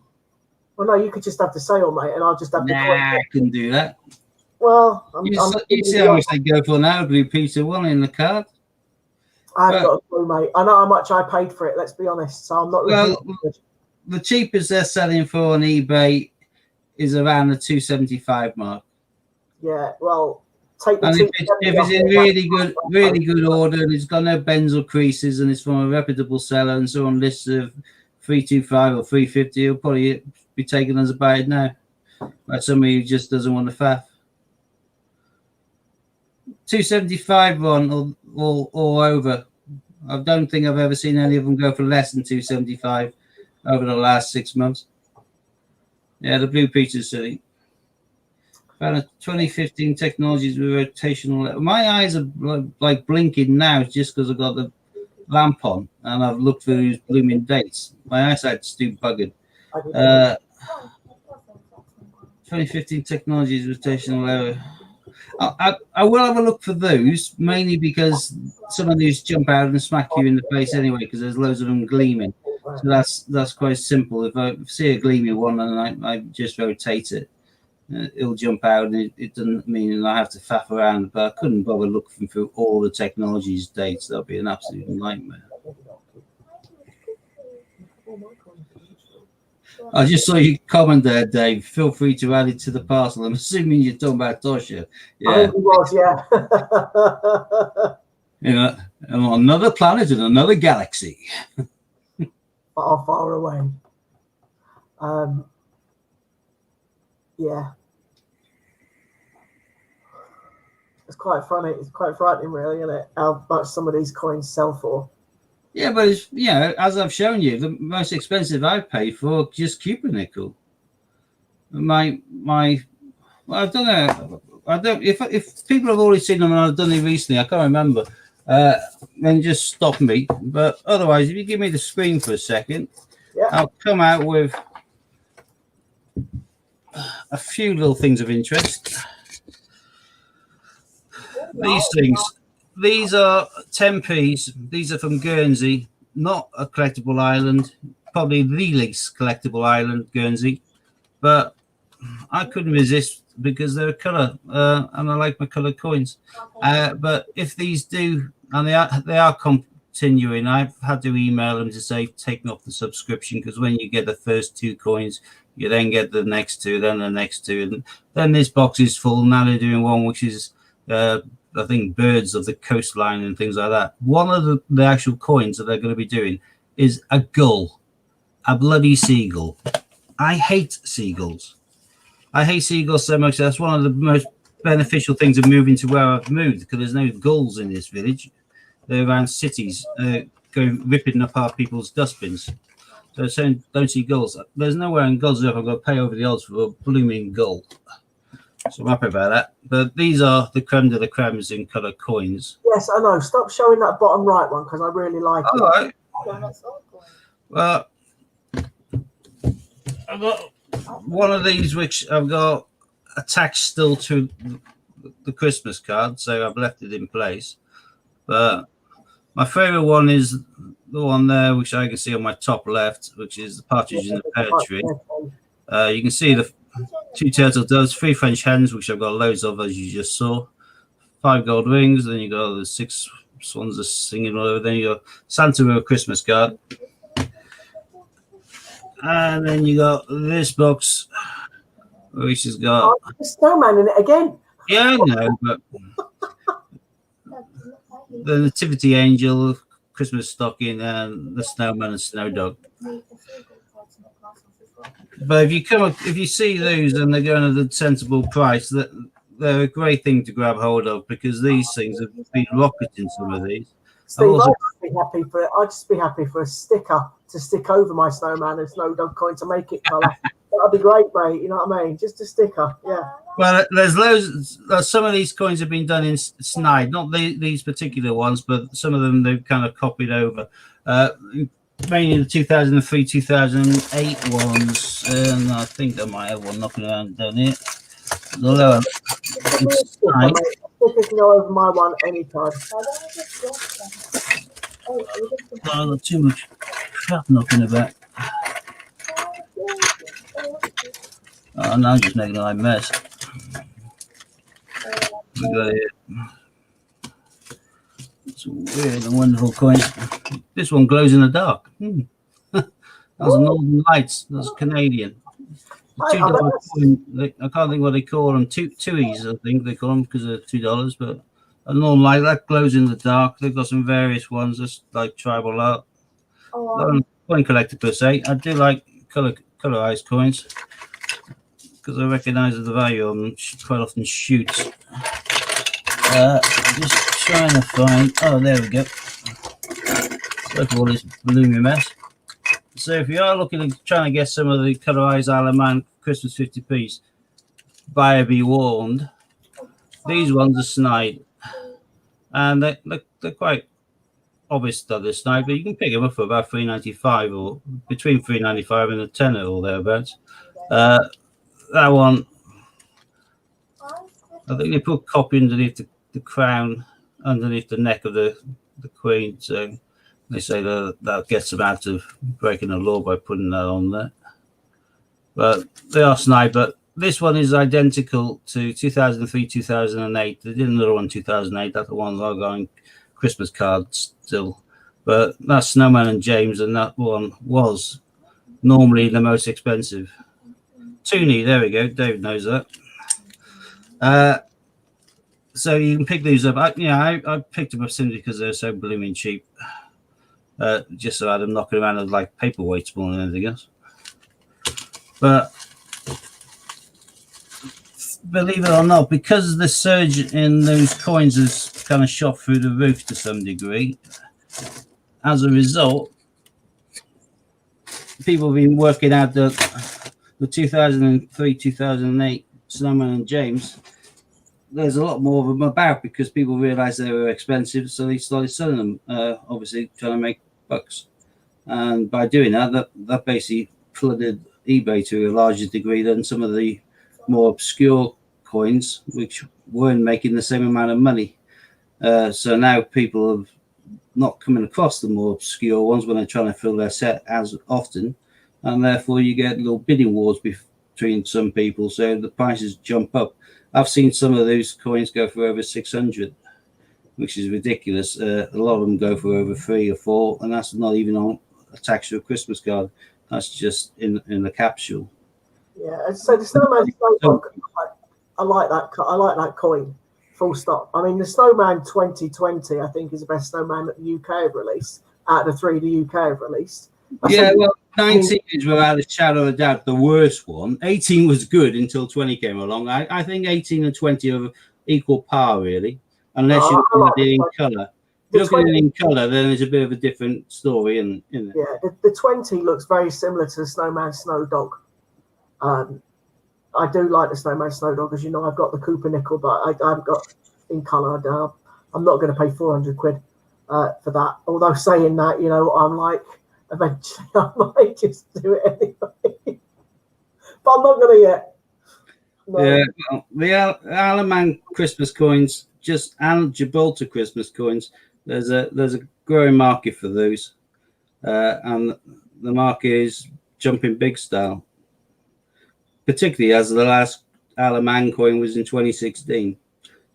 Well, no, you could just have the sale, mate, and I'll just have the coin. I can do that. Well, you see how much they go for now, Blue Peter one in the card? I haven't got a clue, mate. I know how much I paid for it, let's be honest, so I'm not really the cheapest they're selling for on eBay is around the 275 mark. Yeah, well, take the and if it's in really good order and it's got no bends or creases and it's from a reputable seller and so on lists of 325 or 350, it'll probably be taken as a buy it now by somebody who just doesn't want to faff. 275 on all over. I don't think I've ever seen any of them go for less than 275 over the last 6 months. Yeah, the Blue Peter's silly. About a 2015 technologies with rotational. My eyes are like blinking now just because I've got the lamp on and I've looked for these blooming dates. My eyesight's too buggered. 2015 technologies rotational error. I will have a look for those, mainly because some of these jump out and smack you in the face anyway, because there's loads of them gleaming. So that's quite simple. If I see a gleaming one and I just rotate it, it'll jump out, and it doesn't mean I have to faff around. But I couldn't bother looking through all the technologies dates. That'd be an absolute nightmare. I just saw your comment there, Dave. Feel free to add it to the parcel. I'm assuming you're talking about Tosha. Yeah. I think it was, yeah. You know, on another planet in another galaxy. Far, far away. Yeah. It's quite funny. It's quite frightening, really, isn't it? How much some of these coins sell for. Yeah, but it's, you know, as I've shown you, the most expensive I've paid for just Cupid nickel. Well, I don't know. I don't. If people have already seen them and I've done it recently, I can't remember. Then just stop me. But otherwise, if you give me the screen for a second, Yeah. I'll come out with a few little things of interest. These things. These are 10p's. These are from Guernsey, not a collectible island, probably the least collectible island, Guernsey. But I couldn't resist because they're a colour, and I like my coloured coins. But if these do, and they are continuing, I've had to email them to say taking off the subscription, because when you get the first 2 coins, you then get the next 2, then the next 2, and then this box is full. Now they're doing one which is I think birds of the coastline and things like that. One of the actual coins that they're going to be doing is a gull, a bloody seagull. I hate seagulls. I hate seagulls so much. That's one of the most beneficial things of moving to where I've moved, because there's no gulls in this village. They're around cities, going ripping apart people's dustbins. So saying don't see gulls. There's nowhere in gulls if I've got to pay over the odds for a blooming gull. So I'm happy about that. But these are the creme de la cremes in colour coins. Yes, I know. Stop showing that bottom right one, because I really like it. All right. Well, Well, I've got one of these which I've got attached still to the Christmas card, so I've left it in place. But my favourite one is the one there, which I can see on my top left, which is the partridge in the pear tree. You can see the 2 turtle doves, 3 French hens, which I've got loads of, as you just saw. 5 gold rings. Then you got the 6 swans are singing all over. Then you got Santa with a Christmas card. And then you got this box, which has got. Oh, the snowman in it again. Yeah, I know, but the Nativity Angel, Christmas stocking, and the snowman and snow dog. But if you see those and they're going at a sensible price, that they're a great thing to grab hold of, because these things have been rocketing, some of these. Steve, I'd just be happy for it. I'd just be happy for a sticker to stick over my snowman and snow dog coin to make it colour. That'd be great, mate. You know what I mean? Just a sticker. Yeah. Well, there's loads. Some of these coins have been done in snide, not these particular ones, but some of them they've kind of copied over. Mainly the 2003, 2008 ones, and I think I might have one knocking around down here. The lower. Stickers can go over my one anytime. I've got too much crap knocking about. Oh, now I'm just making a mess. We got it. It's weird and wonderful coins. This one glows in the dark. That's Northern Lights. That's Canadian. $2 coin. I can't think what they call them. Two-e's, I think they call them, because they're $2. But a Northern Light that glows in the dark. They've got some various ones, just like tribal art. Coin collector per se. I do like colorized coins, because I recognise the value of them. Quite often shoots. Just trying to find. Oh, there we go. Look at all this bloomy mess. So if you are looking at trying to get some of the colorized Isle of Man Christmas 50p's, buyer be warned. These ones are snide, and they're quite obvious that they're snide, but you can pick them up for about $3.95 or between $3.95 and a tenner or thereabouts. That one, I think they put copy underneath the crown, underneath the neck of the queen. So they say that gets them out of breaking the law by putting that on there. But they are snide. But this one is identical to 2003, 2008. They did another one 2008. That's the one that got on Christmas cards still. But that's Snowman and James, and that one was normally the most expensive. Toonie, there we go. David knows that. So you can pick these up. I picked them up simply because they're so blooming cheap. Just so I had them knocking around as like paperweights more than anything else. But believe it or not, because the surge in those coins has kind of shot through the roof to some degree, as a result, people have been working out the 2003, 2008 Snowman and James. There's a lot more of them about because people realized they were expensive, so they started selling them, obviously trying to make bucks. And by doing that basically flooded eBay to a larger degree than some of the more obscure coins, which weren't making the same amount of money. So now people have not coming across the more obscure ones when they're trying to fill their set as often, and therefore you get little bidding wars between some people, so the prices jump up. I've seen some of those coins go for over 600, which is ridiculous. A lot of them go for over 3 or 4, and that's not even on attached to a Christmas card. That's just in the capsule. Yeah, so the Snowman Snowdog, I like that. I like that coin. Full stop. I mean, the Snowman 2020, I think, is the best Snowman that the UK have released. Out of the 3 the UK have released. Well, 19 is without a shadow of a doubt the worst one. 18 was good until 20 came along. I think 18 and 20 are equal par, really, unless you look at it in colour. If you look at it in colour, then it's a bit of a different story. And yeah, the 20 looks very similar to the Snowman Snowdog. I do like the Snowman Snowdog, as you know. I've got the Cooper Nickel, but I haven't got in colour. I'm not going to pay 400 quid for that. Although saying that, you know, I'm like, eventually I might just do it anyway. But I'm not going to yet. No. Yeah, well, the Alaman Christmas coins, and Gibraltar Christmas coins, there's a growing market for those, and the market is jumping big style. Particularly as the last Alaman coin was in 2016.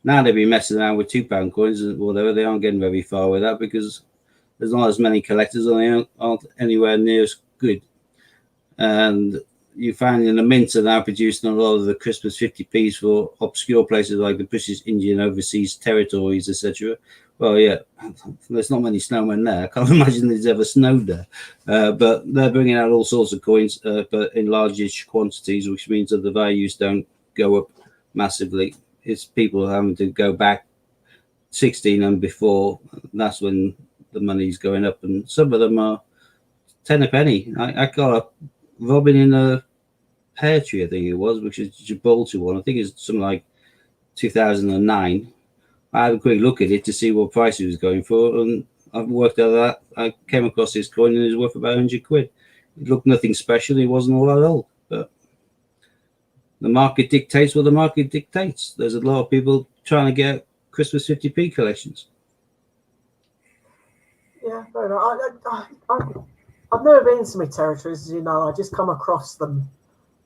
Now they've been messing around with £2 coins and whatever. They aren't getting very far with that because there's not as many collectors and they aren't anywhere near as good. And you find in the mints are now producing a lot of the Christmas 50p's for obscure places like the British Indian overseas territories, etc. Well, yeah, there's not many snowmen there. I can't imagine there's ever snowed there. But they're bringing out all sorts of coins, but in largish quantities, which means that the values don't go up massively. It's people having to go back 16 and before. That's when the money's going up. And some of them are 10 a penny. I got a Robin in a pear tree, I think it was, which is Gibraltar one. I think it's something like 2009. I had a quick look at it to see what price it was going for, and I've worked out that I came across this coin and it was worth about 100 quid. It looked nothing special. It wasn't all that old, but the market dictates what the market dictates. There's a lot of people trying to get Christmas 50p collections. Yeah, fair enough. I've never been to my territories, as you know. I just come across them,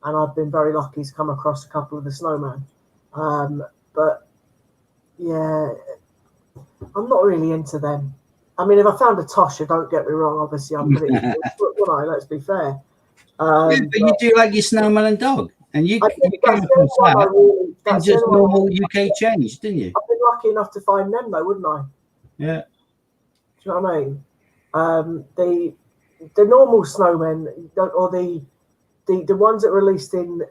and I've been very lucky to come across a couple of the Snowman. But yeah, I'm not really into them. I mean, if I found a Tosha, don't get me wrong, obviously I'm pretty let's be fair. But you do like your Snowman and Dog, and you came across that and just normal UK change, didn't you? I've been lucky enough to find them though, wouldn't I? Yeah. Do you know what I mean? The normal snowmen, or the ones that were released in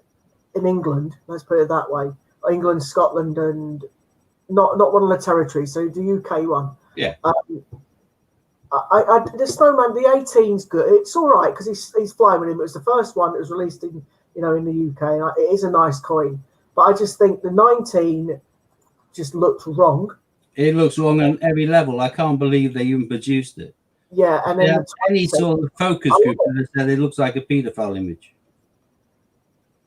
England, let's put it that way, England, Scotland, and not one of the territories, so the UK one. Yeah. The Snowman, the 18's good. It's all right because he's flying with him. It was the first one that was released in the UK. And it is a nice coin. But I just think the 19 just looked wrong. It looks wrong on every level. I can't believe they even produced it. Yeah, and then Yeah, the 20, any sort of focus group that said it looks like a paedophile image.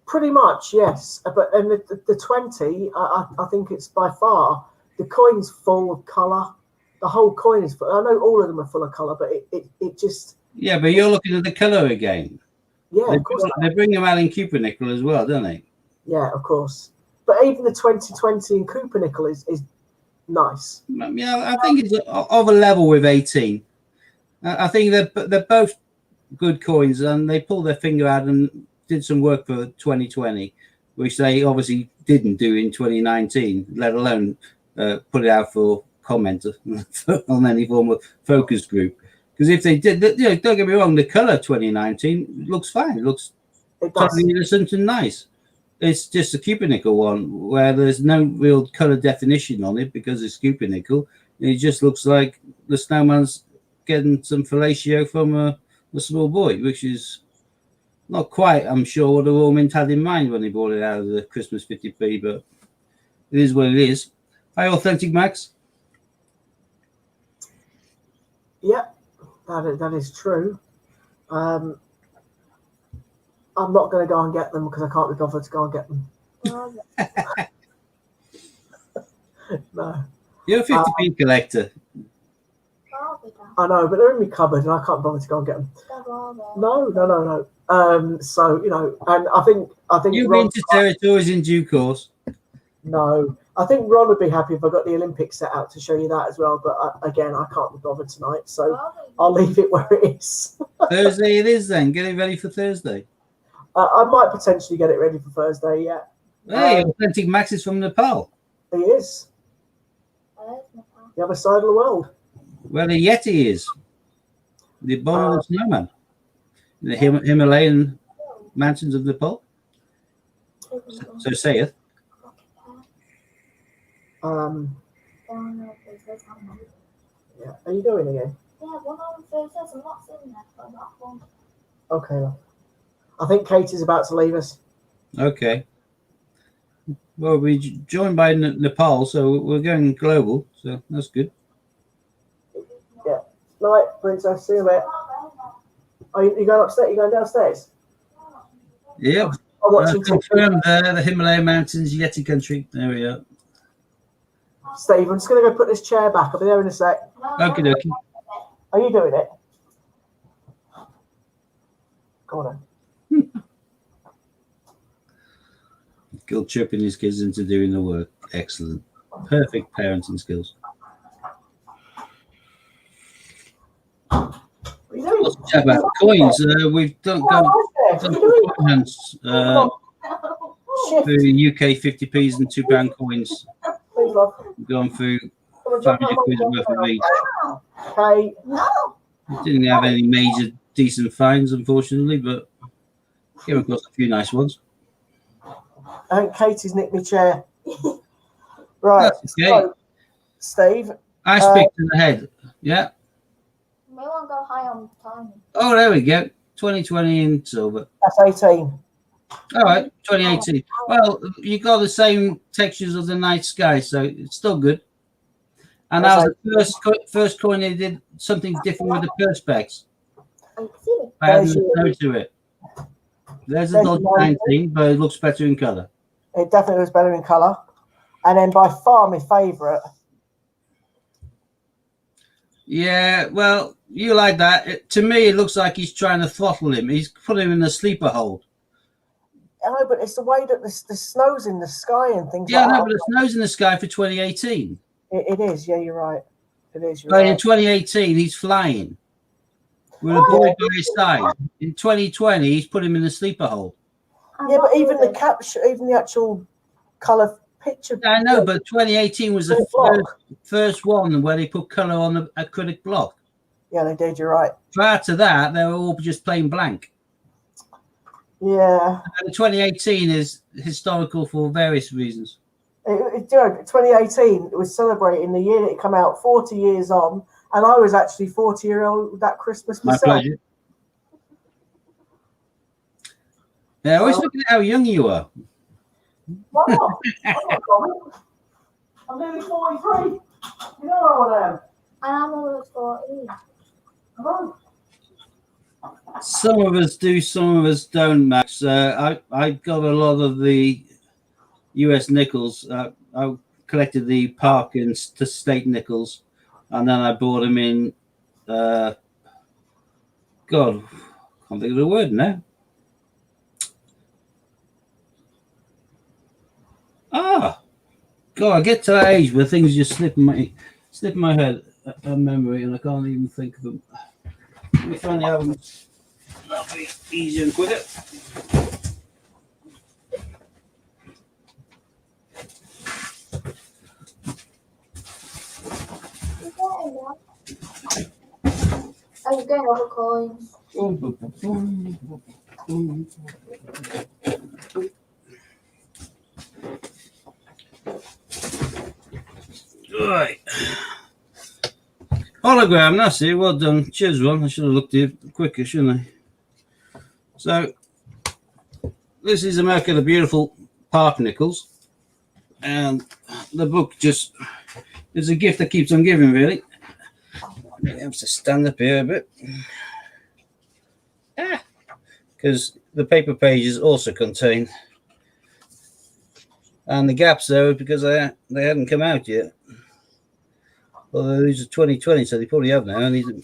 pretty much, yes. But and the 20, I think it's by far the coin's full of colour. The whole coin is full. I know all of them are full of colour, but it just Yeah, but you're looking at the colour again. yeah, of course. They bring them out in Cooper nickel as well, don't they? Yeah, of course. But even the 2020 in Cooper nickel is nice. Yeah, I think it's of a level with 18. I think they're both good coins, and they pulled their finger out and did some work for 2020, which they obviously didn't do in 2019, let alone put it out for comment on any form of focus group. Because if they did, don't get me wrong, the color 2019 looks fine. It looks totally innocent and nice. It's just a Cooper nickel one where there's no real color definition on it because it's Cooper nickel. It just looks like the snowman's getting some fellatio from a small boy, which is not quite, I'm sure, what the Royal Mint had in mind when they brought it out of the Christmas 50p, but it is what it is. Hi, Authentic Max. Yeah, that is true. I'm not going to go and get them because I can't be bothered to go and get them. No. You're a 50p collector. I know, but they're in my cupboard and I can't bother to go and get them. No. So and I think You've Ron, been to territories in due course. no, I think Ron would be happy if I got the Olympic set out to show you that as well. But again, I can't be bothered tonight, so I'll leave it where it is. Thursday it is then. Get it ready for Thursday. I might potentially get it ready for Thursday. Yeah, Hey, Authentic Max is from Nepal, he is the other side of the world. where the Yeti is, the abominable snowman, in the Himalayan mountains of Nepal. So saith. Yeah, are you doing again? Yeah, one on Thursdays. I'm not sitting there for that one. Okay, love. I think Kate is about to leave us. Okay. Well, we joined by Nepal, so we're going global, so that's good. Yeah. Night, Princess. See you in a bit. Are you going upstairs? You going downstairs? Yep. I'm watching Confirmed there, the Himalayan mountains, Yeti country. There we are. Steve, I'm just going to go put this chair back. I'll be there in a sec. Okie dokie. Are you doing it? Go on then. Guilt tripping his kids into doing the work. Excellent. Perfect parenting skills. Let's chat about coins. We've done coin hunts Shift. through UK 50p's and £2 coins. Please, love. We've gone through Come on, jump 500 on, quid jump worth on. of each. Okay. Didn't have any major decent finds, unfortunately, but came across a few nice ones. I think Katie's nicked my chair. Right. That's okay. So, Steve. I speak to the head. Yeah. We won't go high on time. Oh, there we go. 2020 in silver. That's 18. All right, 2018. Well, you got the same textures of the night sky, so it's still good. And that was the first coin they did something different with the perspex. I added a note to it. There's a Dodge 19, but it looks better in colour. It definitely was better in colour. And then by far my favourite. Yeah, well, you like that. To me, it looks like he's trying to throttle him. He's put him in a sleeper hold. I know, but it's the way that the snow's in the sky and things Yeah, like no, that. but the snow's in the sky for 2018. It is, yeah, you're right. It is, you're But in right. 2018, he's flying with a boy by his side. In 2020, he's put him in a sleeper hold. Yeah, but even the capture, even the actual colour picture. I know, but 2018 was the first one where they put colour on the acrylic block. Yeah, they did, you're right. Prior to that, they were all just plain blank. Yeah. And 2018 is historical for various reasons. You know, 2018, it was celebrating the year that it came out, 40 years on, and I was actually 40-year-old that Christmas My myself. pleasure. Yeah, I always look at how young you are. Why not? I'm not common. I'm nearly 43. You know how I am. And I'm almost 14. Come on. Some of us do, some of us don't, Max. I got a lot of the US nickels. I collected the Park and State nickels, and then I bought them in. God, can't think of the word now. God, I get to that age where things just slip in my head, a memory, and I can't even think of them. Let me find the album. That'll be easier and quicker. Are you getting other coins? Right. Hologram, that's it. Well done. Cheers, Ron. I should have looked at it quicker, shouldn't I? So, this is America the Beautiful Park Nichols. And the book just is a gift that keeps on giving, really. I have to stand up here a bit. Because the paper pages also contain. And the gaps there because they hadn't come out yet. Well, these are 2020, so they probably have now. I need to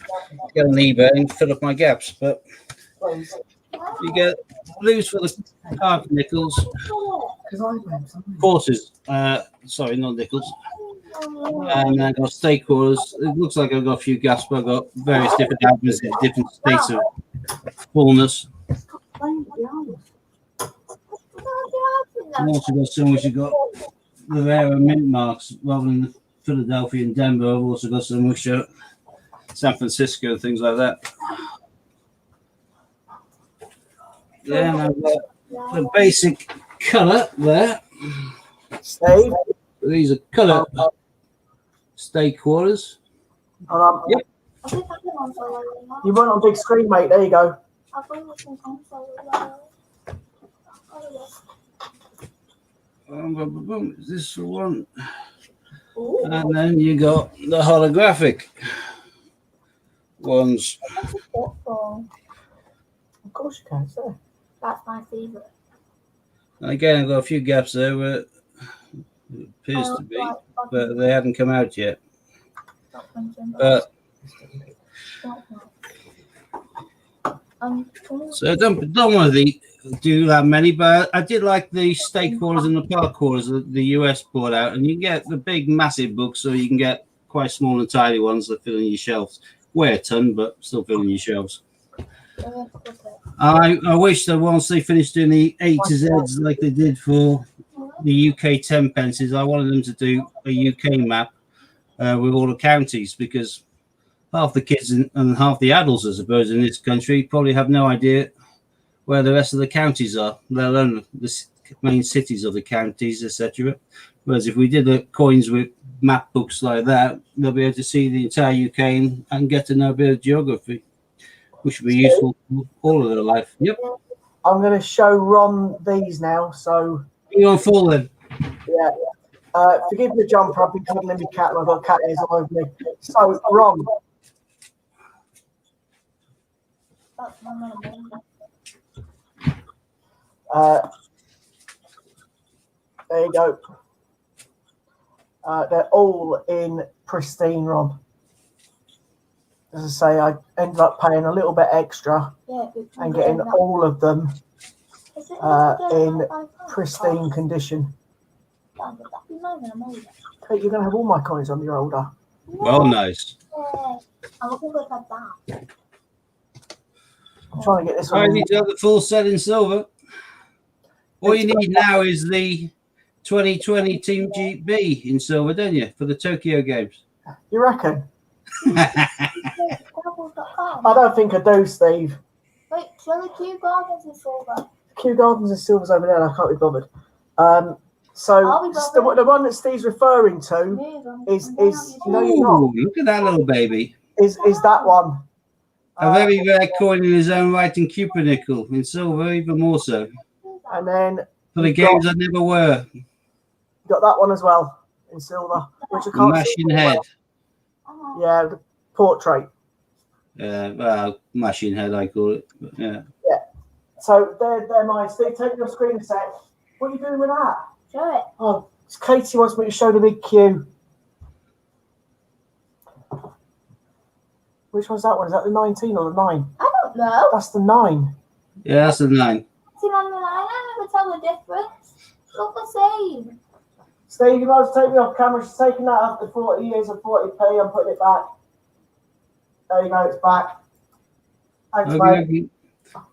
get on eBay and fill up my gaps. But you get blues for the Park Nichols. Courses. Sorry, not nickels. And I got steak quarters. It looks like I've got a few gaps, but I've got various different albums in different states of fullness. I've also got some which have got the rare mint marks rather than Philadelphia and Denver. I've also got some which are San Francisco, things like that. Then I've got the basic colour there. Steve? These are colour steak quarters. Yep. I think I can on You went on big screen, mate. There you go. I think I can console. This one. Ooh. And then you got the holographic ones. What's a football? Of course you can, sir. That's my favourite. Again, I've got a few gaps there where it appears to be, but they haven't come out yet. But so I don't want to do that many, but I did like the steak quarters and the park quarters that the US brought out, and you can get the big, massive books, or you can get quite small and tiny ones that fill in your shelves. Weigh a ton, but still fill in your shelves. I wish that once they finished doing the A to Z's like they did for the UK 10 pences, I wanted them to do a UK map with all the counties, because half the kids and half the adults, I suppose, in this country probably have no idea where the rest of the counties are, let alone the main cities of the counties, etc. Whereas if we did the coins with map books like that, they'll be able to see the entire UK and get to know a bit of geography, which would be useful for all of their life. Yep. I'm going to show Ron these now. So You on full then? yeah. Forgive the jumper. I've been cuddling my cat and I've got cat ears all over me. So Ron. There you go. They're all in pristine, Ron. As I say, I ended up paying a little bit extra and getting all of them in pristine condition. Hey, you're going to have all my coins on your older. Well, nice. I'm trying to get this I one. need to have the full set in silver. All you need now is the 2020 Team GB in silver, don't you, for the Tokyo Games? You reckon? I don't think I do, Steve. Wait, show the Kew Gardens in silver. Kew Gardens and silver's over there. I can't be bothered. So the one that Steve's referring to is no, you're not. Ooh, look at that little baby. Is that one? A very rare coin in his own right in Cupid nickel, in silver even more so. And then For the You've got- games I never were. Got that one as well in silver, which I can't see Mashing very Head. well. Oh, Yeah, the portrait. Well, Mashing Head, I call it. But, yeah. So they're mine. Steve, take your screen a sec. What are you doing with that? show it. Oh, Katie wants me to show the big Q. Which one's that one? Is that the 19 or the 9? I don't know. That's the 9. Yeah, that's the 9. Sitting on the line, I never tell the difference. Look the same. Steve, you might take me off camera. She's taking that after 40 years of 40p. I'm putting it back. There you go, it's back. Thanks, Okay, mate. okay.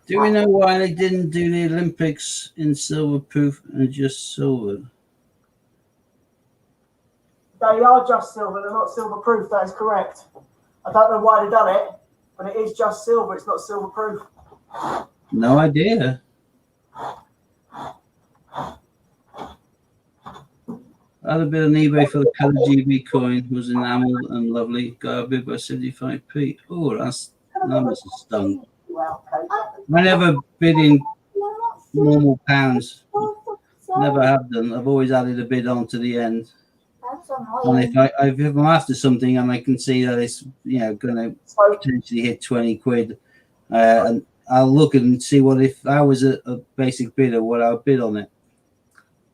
Do we know why they didn't do the Olympics in silver proof and just silver? They are just silver, they're not silver proof, that is correct. I don't know why they've done it, but it is just silver, it's not silver proof. No idea. I had a bit on eBay for the colour GB coin, was enameled and lovely. Got a bid by 75p. Oh, that must have stung. Well, okay. I never bid in You're not sure. normal pounds. So, Never have done. I've always added a bid on to the end. that's And annoying. if I'm after something and I can see that it's going to So, potentially hit 20 quid, and I'll look and see what if I was a basic bidder, what I would bid on it.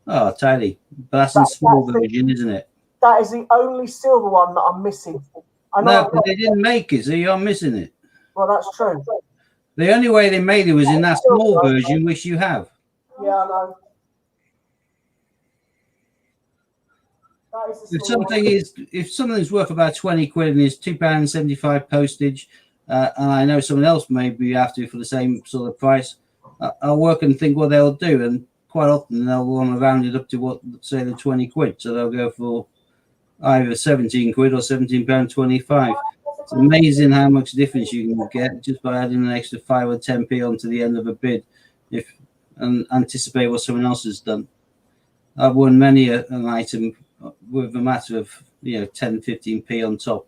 Oh, tidy. But that's in small That's it. version, isn't it? that is the only silver one that I'm missing. I know. No, but they didn't make it, so you're missing it. Well, that's true. The only way they made it was in that small version, which you have. Yeah, I know. That is the silver one. If something's worth about 20 quid and is £2.75 postage, and I know someone else may be after for the same sort of price, I'll work and think what they'll do, and quite often they'll want to round it up to what, say, the 20 quid. So they'll go for either 17 quid or £17.25. It's amazing how much difference you can get just by adding an extra 5 or 10p onto the end of a bid, and anticipate what someone else has done. I've won many an item with a matter of 10, 15p on top.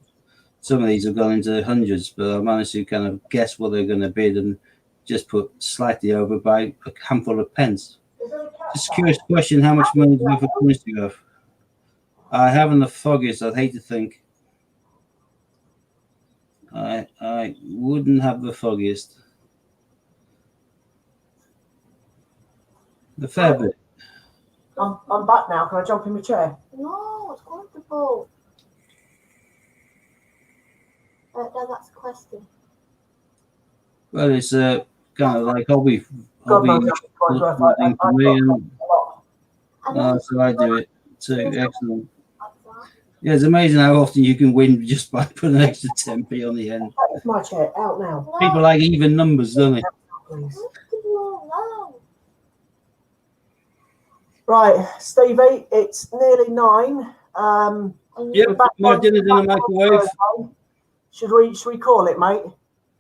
Some of these have gone into the hundreds, but I managed to kind of guess what they're going to bid and just put slightly over by a handful of pence. Just a curious question: how much money worth of coins do you have? I haven't the foggiest. I'd hate to think. I wouldn't have the foggiest. A fair bit. I'm back now. Can I jump in my chair? No, it's comfortable. That's a question. Well, it's kind of like hobby God knows how much coins worth. thing for me, and A lot. so I do it too. Excellent. Yeah, it's amazing how often you can win just by putting an extra 10p on the end. That's my chair. Out now, People like even numbers, don't they? please. No. Right, Stevie, it's nearly 9. Yep, We're back my on- dinner's in the microwave. Should we call it, mate?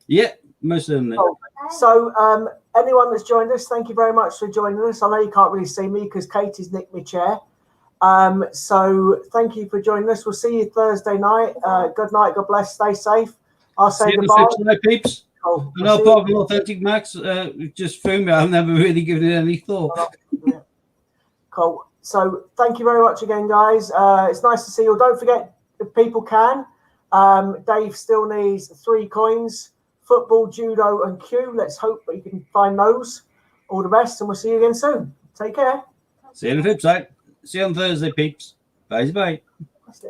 Yeah, most certainly. Oh. So, anyone that's joined us, thank you very much for joining us. I know you can't really see me because Katie's nicked my chair. So thank you for joining us. We'll see you Thursday night. Good night. God bless. Stay safe. I'll say See you goodbye. the flip side, peeps. Oh, And no problem, Authentic Max. Just threw me. I've never really given it any thought. Cool. So thank you very much again, guys. It's nice to see you. Don't forget, if people can, Dave still needs 3 coins: football, judo, and Q. Let's hope that you can find those. All the best, and we'll see you again soon. Take care. See you on the flip side. See you on Thursday, peeps. Bye bye.